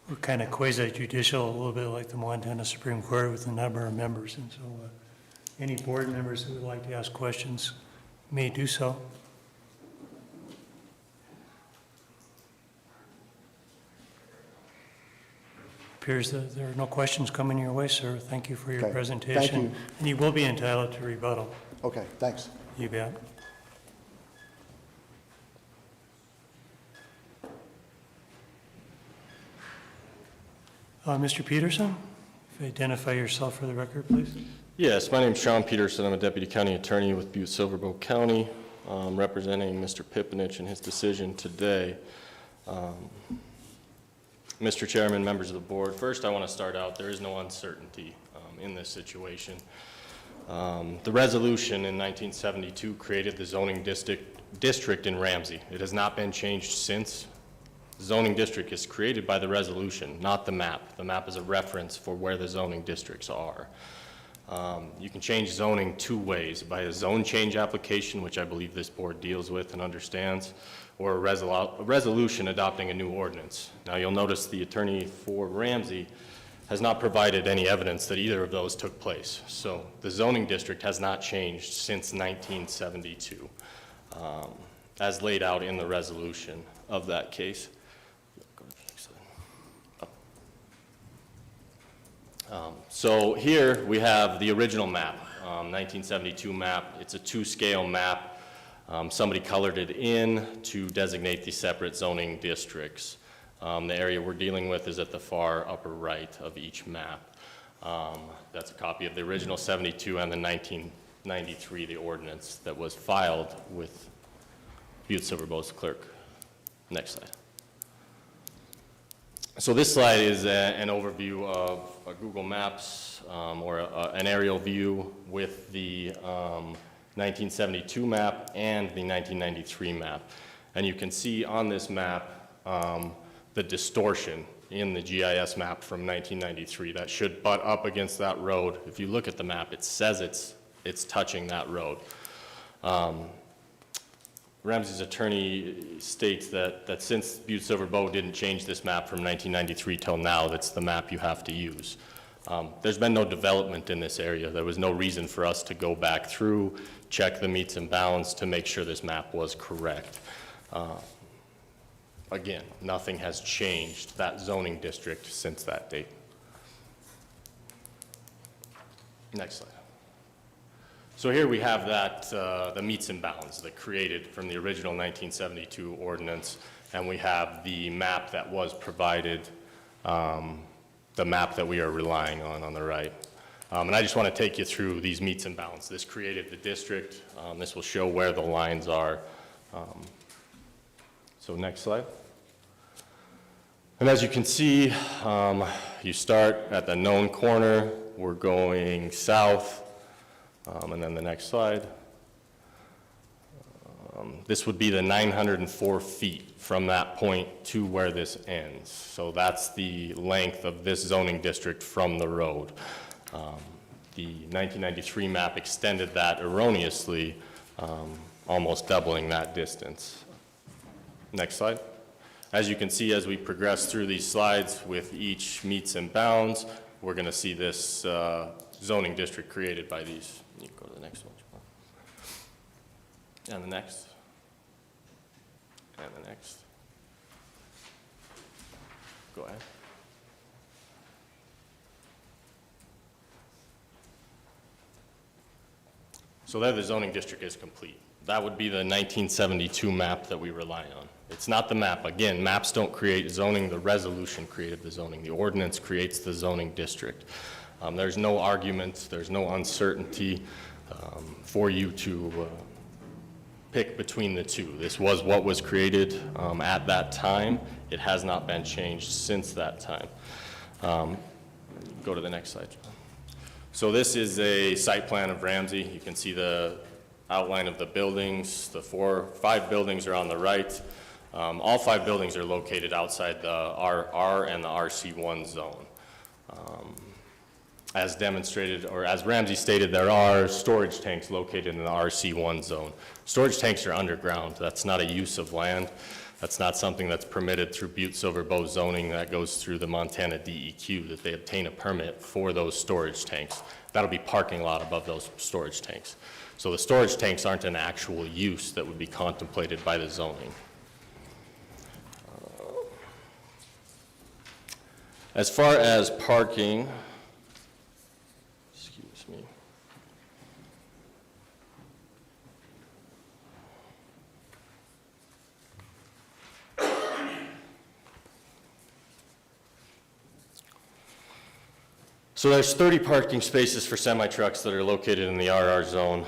we're kind of quasi-judicial, a little bit like the Montana Supreme Court with a number of members. And so any board members who would like to ask questions may do so. Appears that there are no questions coming your way, sir. Thank you for your Okay. presentation. Thank you. And you will be entitled to rebuttal. Okay, thanks. You bet. Mr. Peterson, if you identify yourself for the record, please. Yes, my name's Sean Peterson. I'm a deputy county attorney with Butte-Silver County, representing Mr. Pipinich in his decision today. Mr. Chairman, members of the board, first I want to start out, there is no uncertainty in this situation. The resolution in 1972 created the zoning district in Ramsey. It has not been changed since. The zoning district is created by the resolution, not the map. The map is a reference for where the zoning districts are. You can change zoning 2 ways, by a zone change application, which I believe this board deals with and understands, or a resolution adopting a new ordinance. Now you'll notice the attorney for Ramsey has not provided any evidence that either of those took place. So the zoning district has not changed since 1972, as laid out in the resolution of that case. So here we have the original map, 1972 map. It's a 2-scale map. Somebody colored it in to designate the separate zoning districts. The area we're dealing with is at the far upper right of each map. That's a copy of the original 72 and the 1993, the ordinance that was filed with Butte-Silver's clerk. Next slide. So this slide is an overview of Google Maps or an aerial view with the 1972 map and the 1993 map. And you can see on this map the distortion in the GIS map from 1993 that should butt up against that road. If you look at the map, it says it's touching that road. Ramsey's attorney states that since Butte-Silver didn't change this map from 1993 till now, that's the map you have to use. There's been no development in this area. There was no reason for us to go back through, check the meets and bounds to make sure this map was correct. Again, nothing has changed that zoning district since that date. Next slide. So here we have that, the meets and bounds that created from the original 1972 ordinance, and we have the map that was provided, the map that we are relying on the right. And I just want to take you through these meets and bounds. This created the district. This will show where the lines are. So next slide. And as you can see, you start at the known corner. We're going south. And then the next slide. This would be the 904 feet from that point to where this ends. So that's the length of this zoning district from the road. The 1993 map extended that erroneously, almost doubling that distance. Next slide. As you can see, as we progress through these slides with each meets and bounds, we're going to see this zoning district created by these. You can go to the next one. And the next. And the next. Go ahead. So there the zoning district is complete. That would be the 1972 map that we rely on. It's not the map. Again, maps don't create zoning. The resolution created the zoning. The ordinance creates the zoning district. There's no argument, there's no uncertainty for you to pick between the two. This was what was created at that time. It has not been changed since that time. Go to the next slide. So this is a site plan of Ramsey. You can see the outline of the buildings. The 5 buildings are on the right. All 5 buildings are located outside the RR and the RC1 zone. As demonstrated, or as Ramsey stated, there are storage tanks located in the RC1 zone. Storage tanks are underground. That's not a use of land. That's not something that's permitted through Butte-Silver zoning. That goes through the Montana DEQ, that they obtain a permit for those storage tanks. That'll be parking lot above those storage tanks. So the storage tanks aren't an actual use that would be contemplated by the zoning. As far as parking, excuse me. So there's 30 parking spaces for semi-trucks that are located in the RR zone.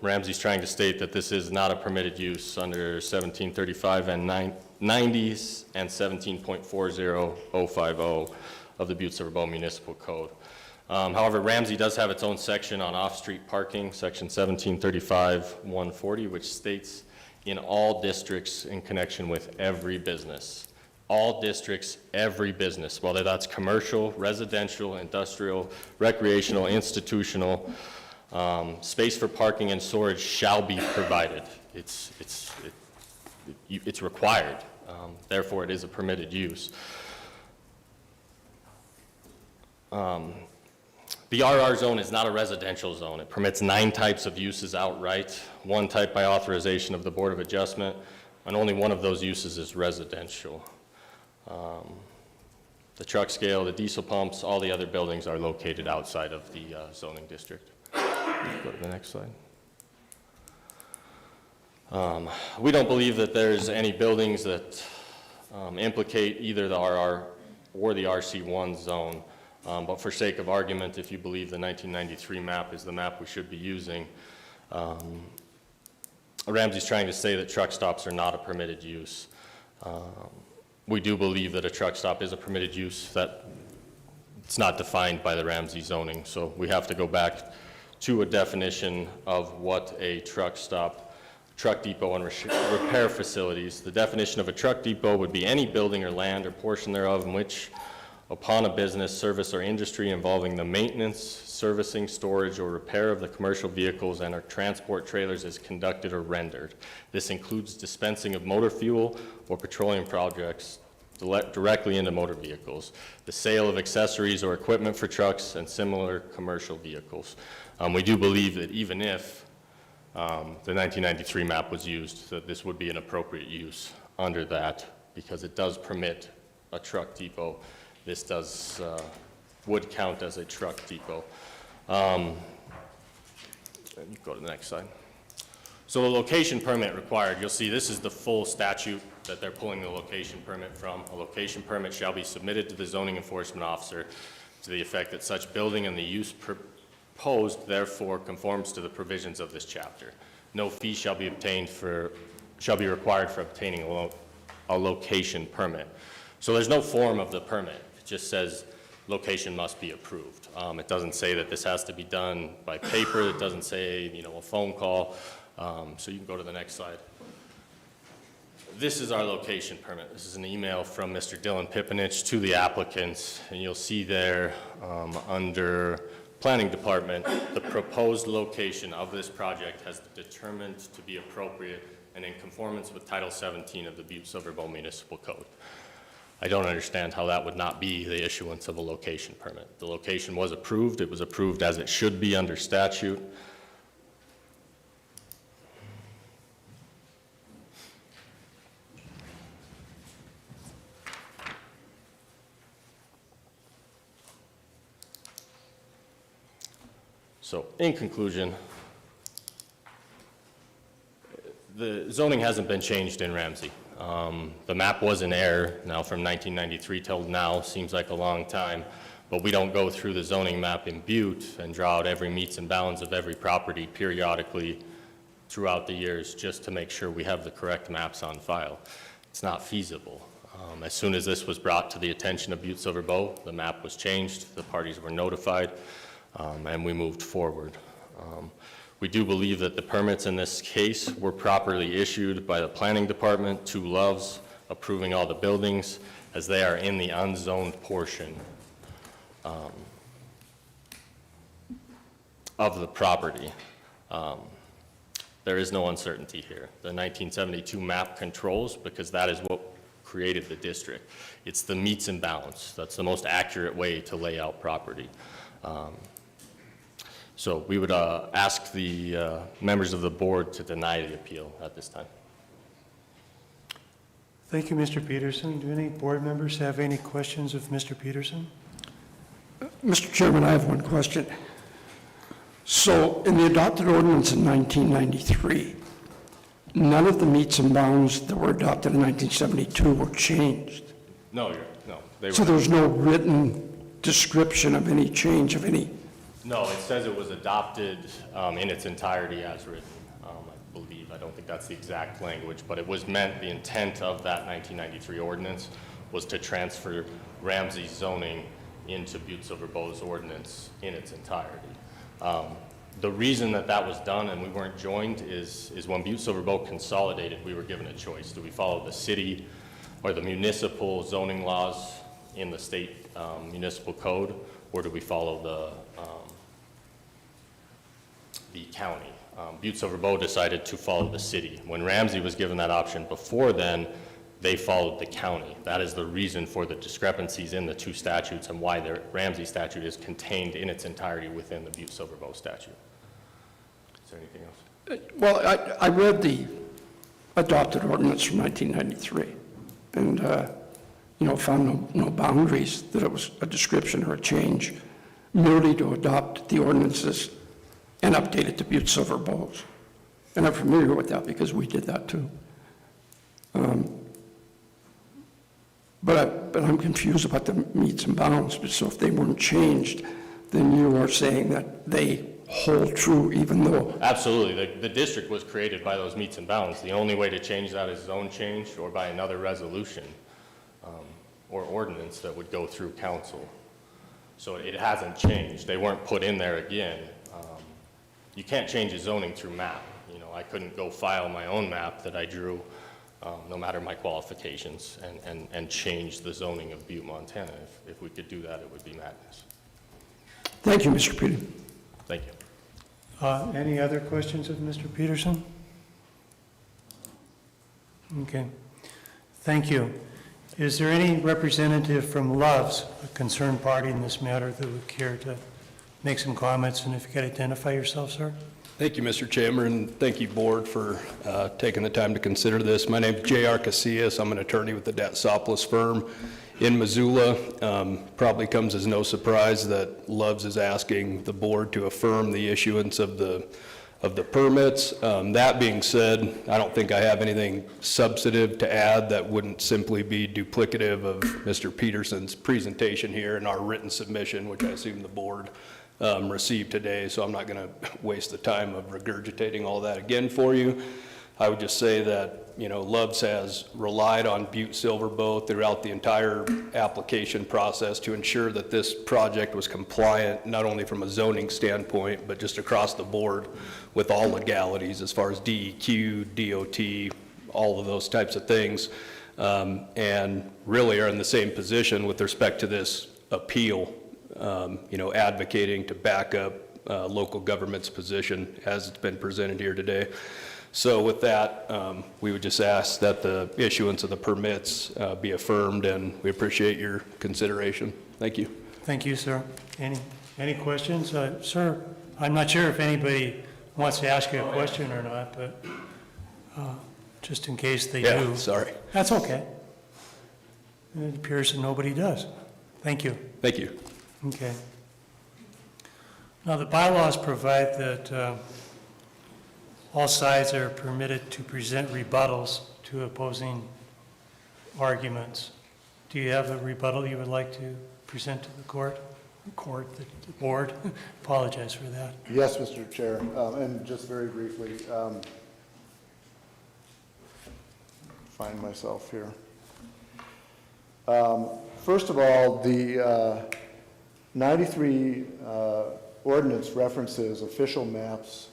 Ramsey's trying to state that this is not a permitted use under 1735 and 90s and 17.40050 of the Butte-Silver Municipal Code. However, Ramsey does have its own section on off-street parking, section 1735-140, which states in all districts in connection with every business. All districts, every business, whether that's commercial, residential, industrial, recreational, institutional, space for parking and storage shall be provided. It's required. Therefore, it is a permitted use. The RR zone is not a residential zone. It permits 9 types of uses outright, 1 type by authorization of the Board of Adjustment, and only one of those uses is residential. The truck scale, the diesel pumps, all the other buildings are located outside of the zoning district. Go to the next slide. We don't believe that there's any buildings that implicate either the RR or the RC1 zone, but for sake of argument, if you believe the 1993 map is the map we should be using, Ramsey's trying to say that truck stops are not a permitted use. We do believe that a truck stop is a permitted use, that it's not defined by the Ramsey zoning, so we have to go back to a definition of what a truck stop, truck depot, and repair facilities. The definition of a truck depot would be any building or land or portion thereof in which, upon a business, service, or industry involving the maintenance, servicing, storage, or repair of the commercial vehicles and or transport trailers is conducted or rendered. This includes dispensing of motor fuel or petroleum projects directly into motor vehicles, the sale of accessories or equipment for trucks and similar commercial vehicles. We do believe that even if the 1993 map was used, that this would be an appropriate use under that, because it does permit a truck depot. This would count as a truck depot. And you go to the next slide. So the location permit required, you'll see this is the full statute that they're pulling the location permit from. A location permit shall be submitted to the zoning enforcement officer to the effect that such building and the use proposed therefore conforms to the provisions of this chapter. No fee shall be required for obtaining a location permit. So there's no form of the permit. It just says location must be approved. It doesn't say that this has to be done by paper. It doesn't say, a phone call. So you can go to the next slide. This is our location permit. This is an email from Mr. Dylan Pipinich to the applicants, and you'll see there under Planning Department, the proposed location of this project has been determined to be appropriate and in conformance with Title 17 of the Butte-Silver Municipal Code. I don't understand how that would not be the issuance of a location permit. The location was approved. It was approved as it should be under statute. So in conclusion, the zoning hasn't been changed in Ramsey. The map was in error now from 1993 till now, seems like a long time, but we don't go through the zoning map in Butte and draw out every meets and bounds of every property periodically throughout the years just to make sure we have the correct maps on file. It's not feasible. As soon as this was brought to the attention of Butte-Silver, the map was changed, the parties were notified, and we moved forward. We do believe that the permits in this case were properly issued by the Planning Department to Loves, approving all the buildings as they are in the unzoned portion of the property. There is no uncertainty here. The 1972 map controls because that is what created the district. It's the meets and bounds. That's the most accurate way to lay out property. So we would ask the members of the board to deny the appeal at this time. Thank you, Mr. Peterson. Do any board members have any questions of Mr. Peterson? Mr. Chairman, I have one question. So in the adopted ordinance in 1993, none of the meets and bounds that were adopted in 1972 were changed. No, they were So there's no written description of any change of any. No, it says it was adopted in its entirety as written, I believe. I don't think that's the exact language, but it was meant, the intent of that 1993 ordinance was to transfer Ramsey zoning into Butte-Silver-Bow's ordinance in its entirety. The reason that that was done and we weren't joined is when Butte-Silver-Bow consolidated, we were given a choice. Do we follow the city or the municipal zoning laws in the state municipal code, or do we follow the county? Butte-Silver-Bow decided to follow the city. When Ramsey was given that option before then, they followed the county. That is the reason for the discrepancies in the two statutes and why the Ramsey statute is contained in its entirety within the Butte-Silver-Bow statute. Is there anything else? Well, I read the adopted ordinance from 1993 and, found no boundaries, that it was a description or a change, merely to adopt the ordinances and update it to Butte-Silver-Bow's. And I'm familiar with that because we did that too. But I'm confused about the meets and bounds. So if they weren't changed, then you are saying that they hold true even though. Absolutely. The district was created by those meets and bounds. The only way to change that is zone change or by another resolution or ordinance that would go through council. So it hasn't changed. They weren't put in there again. You can't change a zoning through map. I couldn't go file my own map that I drew, no matter my qualifications, and change the zoning of Butte, Montana. If we could do that, it would be madness. Thank you, Mr. Peterson. Thank you. Any other questions of Mr. Peterson? Okay. Thank you. Is there any representative from Loves, a concerned party in this matter, that would care to make some comments? And if you could identify yourself, sir. Thank you, Mr. Chairman, and thank you, Board, for taking the time to consider this. My name is J.R. Casillas. I'm an attorney with the Datsopoulos firm in Missoula. Probably comes as no surprise that Loves is asking the Board to affirm the issuance of the of the permits. That being said, I don't think I have anything substantive to add that wouldn't simply be duplicative of Mr. Peterson's presentation here and our written submission, which I assume the board received today, so I'm not going to waste the time of regurgitating all that again for you. I would just say that, you know, Loves has relied on Butte-Silver both throughout the entire application process to ensure that this project was compliant, not only from a zoning standpoint, but just across the board with all legalities as far as DEQ, DOT, all of those types of things, and really are in the same position with respect to this appeal, you know, advocating to back up local government's position as it's been presented here today. So with that, we would just ask that the issuance of the permits be affirmed, and we appreciate your consideration. Thank you. Thank you, sir. Any questions? Sir, I'm not sure if anybody wants to ask you a question or not, but just in case they Yeah, do. sorry. That's okay. It appears that nobody does. Thank you. Thank you. Okay. Now, the bylaws provide that all sides are permitted to present rebuttals to opposing arguments. Do you have a rebuttal you would like to present to the court? The board? Apologize for that. Yes, Mr. Chair, and just very briefly, find myself here. First of all, the 93 ordinance references official maps,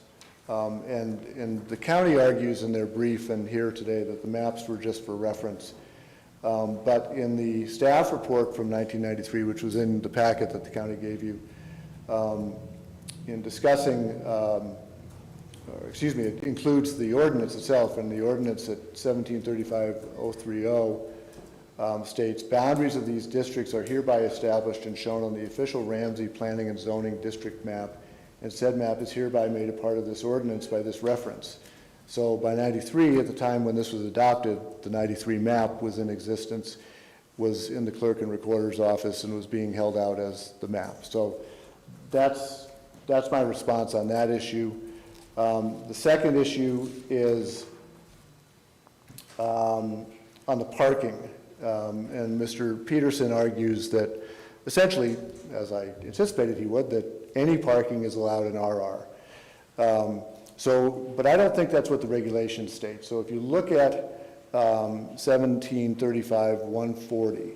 and the county argues in their brief and here today that the maps were just for reference. But in the staff report from 1993, which was in the packet that the county gave you, in discussing, it includes the ordinance itself, and the ordinance at 1735-030 states, boundaries of these districts are hereby established and shown on the official Ramsey Planning and Zoning District map, and said map is hereby made a part of this ordinance by this reference. So by 93, at the time when this was adopted, the 93 map was in existence, was in the clerk and recorder's office, and was being held out as the map. So that's my response on that issue. The second issue is on the parking. And Mr. Peterson argues that essentially, as I anticipated he would, that any parking is allowed in RR. But I don't think that's what the regulation states. So if you look at 1735-140,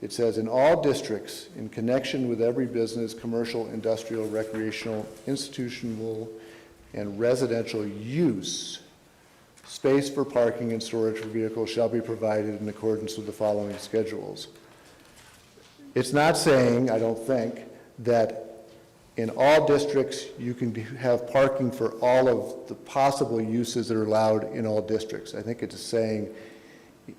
it says, in all districts, in connection with every business, commercial, industrial, recreational, institutional, and residential use, space for parking and storage for vehicles shall be provided in accordance with the following schedules. It's not saying, I don't think, that in all districts you can have parking for all of the possible uses that are allowed in all districts. I think it's saying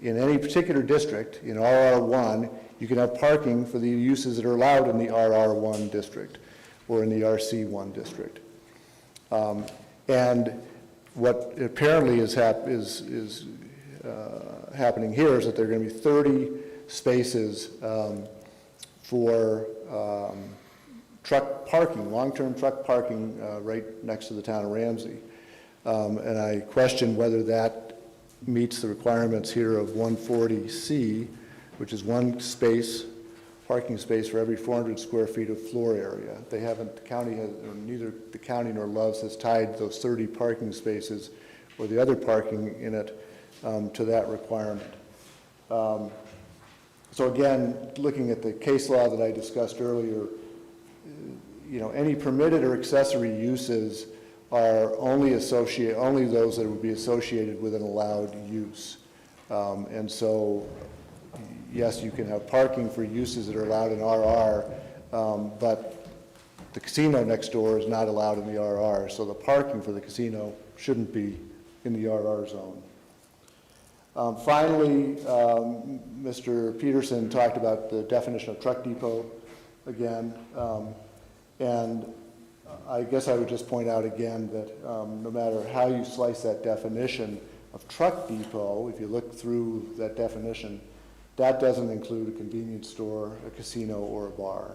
in any particular district, in RR1, you can have parking for the uses that are allowed in the RR1 district or in the RC1 district. And what apparently is happening here is that there are going to be 30 spaces for truck parking, long-term truck parking right next to the town of Ramsey. And I question whether that meets the requirements here of 140C, which is one space, parking space for every 400 square feet of floor area. They haven't, the county has, or neither the county nor Loves has tied those 30 parking spaces or the other parking in it to that requirement. So again, looking at the case law that I discussed earlier, you know, any permitted or accessory uses are only those that would be associated with an allowed use. And so, yes, you can have parking for uses that are allowed in RR, but the casino next door is not allowed in the RR, so the parking for the casino shouldn't be in the RR zone. Finally, Mr. Peterson talked about the definition of truck depot again, and I guess I would just point out again that no matter how you slice that definition of truck depot, if you look through that definition, that doesn't include a convenience store, a casino, or a bar,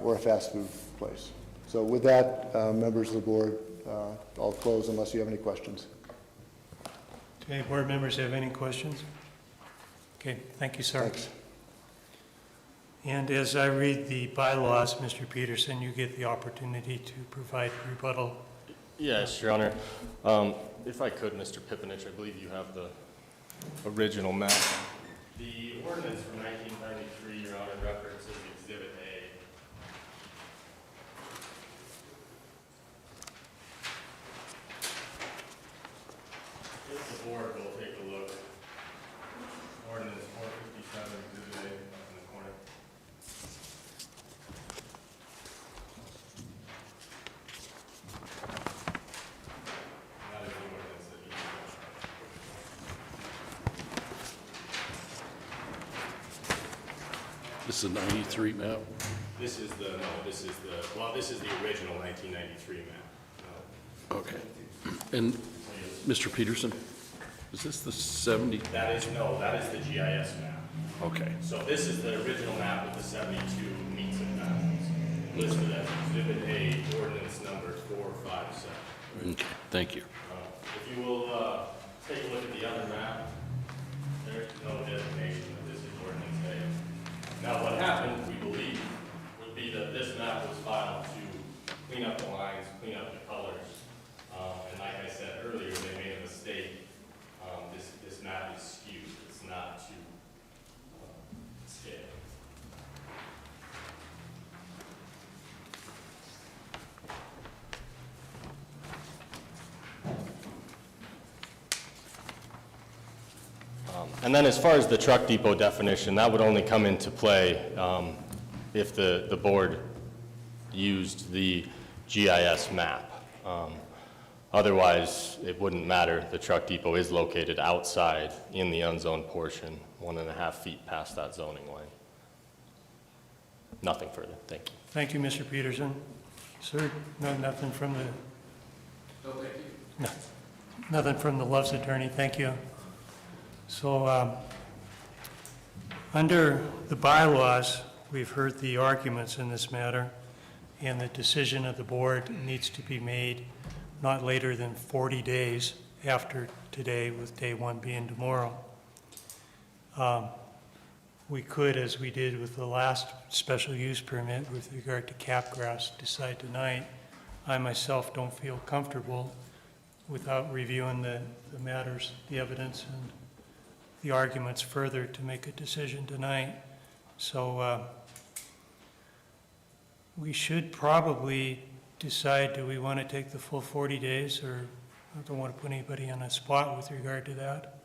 or a fast food place. So with that, members of the board, I'll close unless you have any questions. Okay, board members have any questions? Okay, thank you, sir. Thanks. And as I read the bylaws, Mr. Peterson, you get the opportunity to provide rebuttal. Yes, Your Honor. If I could, Mr. Pipinich, I believe you have the original map. The ordinance from 1993, Your Honor, references Exhibit A. If the board will take a look, ordinance 457, Exhibit A in the corner. That is the ordinance that you This is a 93 map. This is the, no, this is the, well, this is the original 1993 map. Okay. And Mr. Peterson, is this the 70? That is, no, that is the GIS map. Okay. So this is the original map with the 72 meets and bounds, listed as Exhibit A, ordinance number 457. Okay, thank you. If you will take a look at the other map, there's no designation that this is ordinance A. Now, what happened, we believe, would be that this map was filed to clean up the lines, clean up the colors. And like I said earlier, they made a mistake. This map is skewed. It's not to scale. And then as far as the truck depot definition, that would only come into play if the board used the GIS map. Otherwise, it wouldn't matter. The truck depot is located outside in the unzoned portion, 1.5 feet past that zoning line. Nothing further. Thank you. Thank you, Mr. Peterson. Sir, no, nothing from the... No, thank you. No, nothing from the Love's attorney, thank you. So, under the bylaws, we've heard the arguments in this matter, and the decision of the board needs to be made not later than 40 days after today, with day one being tomorrow. We could, as we did with the last special use permit with regard to Capgrass, decide tonight. I myself don't feel comfortable without reviewing the matters, the evidence, and the arguments further to make a decision tonight. So we should probably decide, do we want to take the full 40 days, or I don't want to put anybody on a spot with regard to that.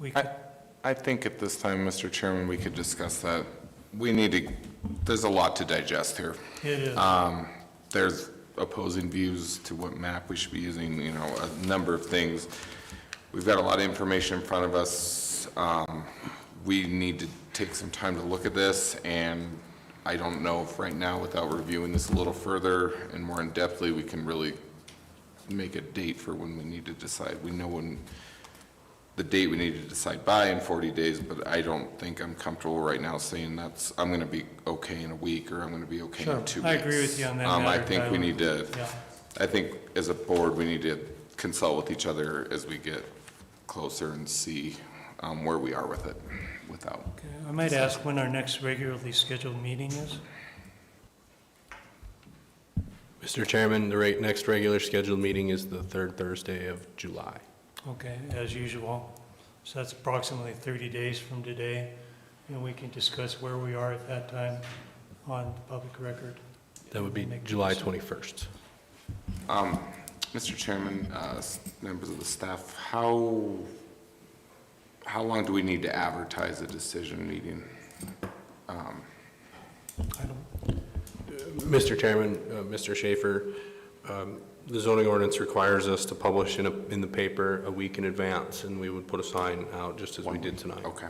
We could, I think at this time, Mr. Chairman, we could discuss that. We need to, there's a lot to digest here. it is, There's opposing views to what map we should be using, you know, a number of things. We've got a lot of information in front of us. We need to take some time to look at this, and I don't know if right now, without reviewing this a little further and more in-depthly, we can really make a date for when we need to decide. We know when the date we need to decide by in 40 days, but I don't think I'm comfortable right now saying that's, I'm going to be okay in a week, or I'm going to be okay Sure, in 2 weeks. I agree with you on that I matter, think we Tyler. need to, yeah. I think as a board, we need to consult with each other as we get closer and see where we are with it without. Okay, I might ask when our next regularly scheduled meeting is? Mr. Chairman, the next regular scheduled meeting is the third Thursday of July. Okay, as usual. So that's approximately 30 days from today, and we can discuss where we are at that time on the public record. That would be Make the July decision. 21st. Mr. Chairman, members of the staff, how long do we need to advertise a decision meeting? I don't, Mr. Chairman, Mr. Schaefer, the zoning ordinance requires us to publish in the paper a week in advance, and we would put a sign out just as we did tonight. Okay.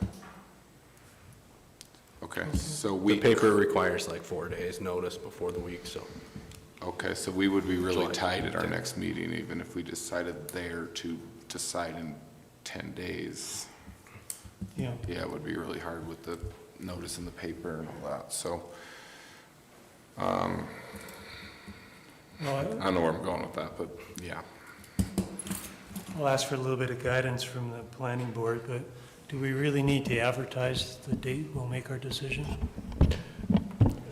Okay, so The we. paper requires like 4 days notice before the week, so. Okay, so we would be really July tight at our 10th. next meeting, even if we decided there to decide in 10 days. yeah, Yeah, it would be really hard with the notice in the paper and all that, so. Well, I don't know where I'm going with that, but yeah. I'll ask for a little bit of guidance from the planning board, but do we really need to advertise the date we'll make our decision?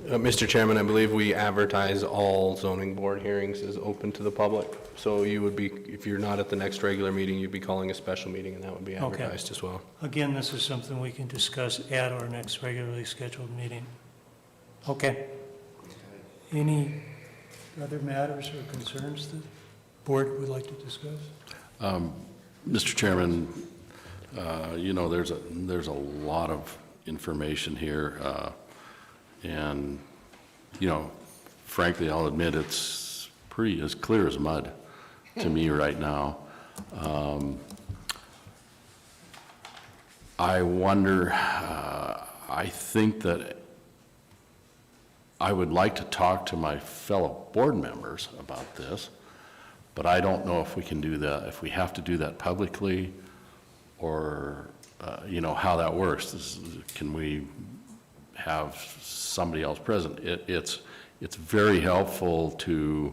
Mr. Chairman, I believe we advertise all zoning board hearings as open to the public. So you would be, if you're not at the next regular meeting, you'd be calling a special meeting, and that would be Okay. advertised as well. Again, this is something we can discuss at our next regularly scheduled meeting. Okay. Any other matters or concerns the board would like to discuss? Mr. Chairman, you know, there's a lot of information here, and, you know, frankly, I'll admit it's pretty as clear as mud to me right now. I wonder, I think that I would like to talk to my fellow board members about this, but I don't know if we can do that, if we have to do that publicly, or, you know, how that works. Can we have somebody else present? It's very helpful to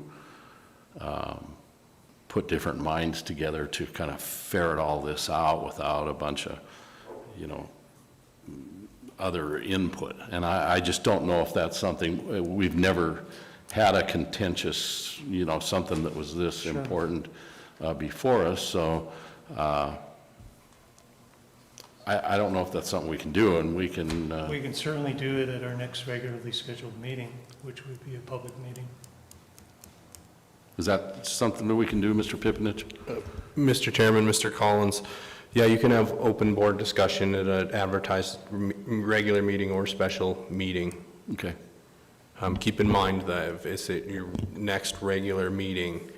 put different minds together to kind of ferret all this out without a bunch of, you know, other input. And I just don't know if that's something, we've never had a contentious, you know, something that was this important before us, so I don't know if that's something we can do, and we can... We can certainly do it at our next regularly scheduled meeting, which would be a public meeting. Is that something that we can do, Mr. Pipinich? Mr. Chairman, Mr. Collins, yeah, you can have open board discussion at an advertised regular meeting or special meeting. Okay. Keep in mind that if it's at your next regular meeting,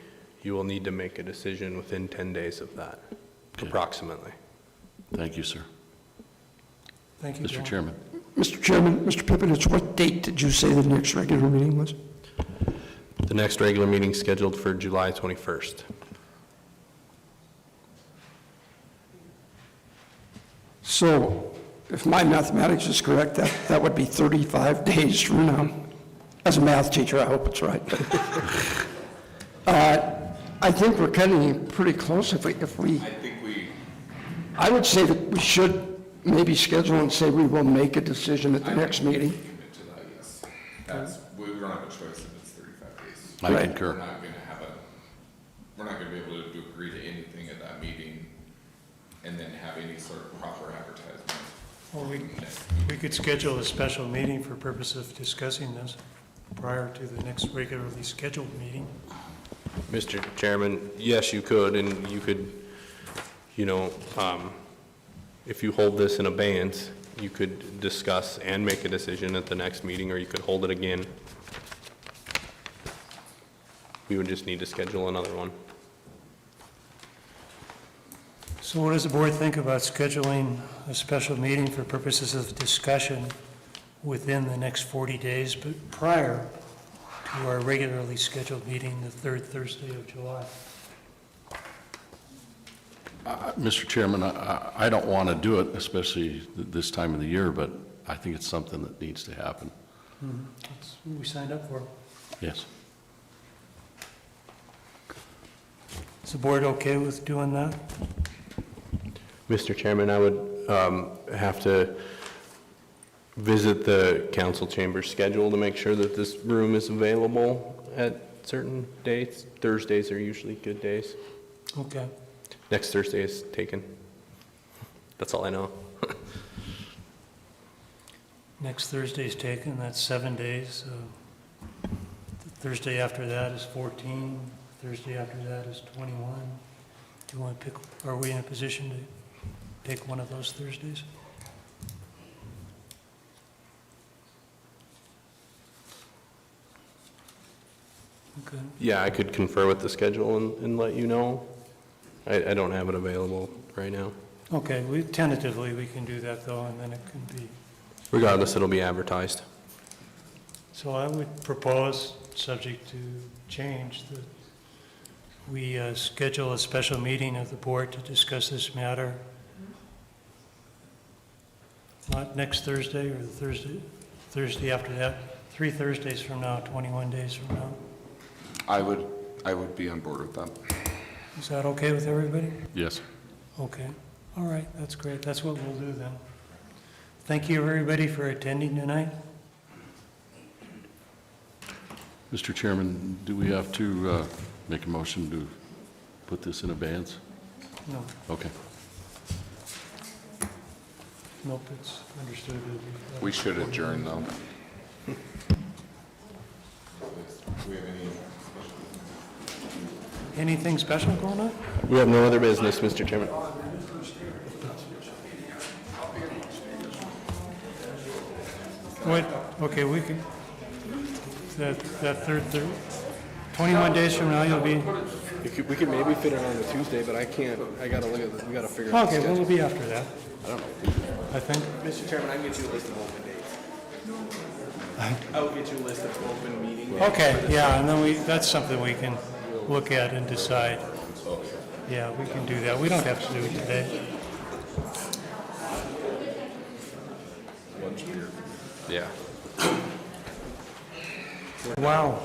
you will need to make a decision within 10 days of that, Okay. approximately. Thank you, sir. Thank you, Mr. John. Chairman. Mr. Chairman, Mr. Pipinich, what date did you say the next regular meeting was? The next regular meeting is scheduled for July 21st. So, if my mathematics is correct, that would be 35 days from now. As a math teacher, I hope it's right. I think we're cutting pretty close if we, I think we, I would say that we should maybe schedule and say we will make a decision at the next meeting. commit to that, yes. That's, we don't have a choice if it's 35 days. I Right. concur. We're not gonna be able to agree to anything at that meeting and then have any sort of proper advertisement. Well, we could schedule a special meeting for purpose of discussing this prior to the next regularly scheduled meeting. Mr. Chairman, yes, you could, and you could, you know, if you hold this in abeyance, you could discuss and make a decision at the next meeting, or you could hold it again. We would just need to schedule another one. So what does the board think about scheduling a special meeting for purposes of discussion within the next 40 days, but prior to our regularly scheduled meeting, the third Thursday of July? Mr. Chairman, I don't want to do it, especially this time of the year, but I think it's something that needs to happen. That's what we signed up for. Yes. Is the board okay with doing that? Mr. Chairman, I would have to visit the council chamber schedule to make sure that this room is available at certain dates. Thursdays are usually good days. Okay. Next Thursday is taken. That's all I know. Next Thursday's taken, that's 7 days. The Thursday after that is 14, Thursday after that is 21. Do you want to pick, are we in a position to take one of those Thursdays? Okay. Yeah, I could confer with the schedule and let you know. I don't have it available right now. Okay, tentatively, we can do that though, and then it can be. Regardless, it'll be advertised. So I would propose, subject to change, that we schedule a special meeting of the board to discuss this matter. Not next Thursday or the Thursday after that, 3 Thursdays from now, 21 days from now. I would be on board with that. Is that okay with everybody? Yes. Okay, all right, that's great, that's what we'll do then. Thank you, everybody, for attending tonight. Mr. Chairman, do we have to make a motion to put this in abeyance? No, Okay. nope, it's understood. We should adjourn, though. Anything special going on? We have no other business, Mr. Chairman. What, okay, we can, that third, 21 days from now, you'll be, We could maybe fit it on a Tuesday, but I can't, I gotta look at, we gotta figure out the okay, well, schedule. it'll be after that, I don't know. I think. Mr. Chairman, I can get you a list of open dates. I will get you a list of open meetings. Okay, yeah, and then that's something we can look at and decide. Yeah, we can do that. We don't have to do it today. Yeah. Wow.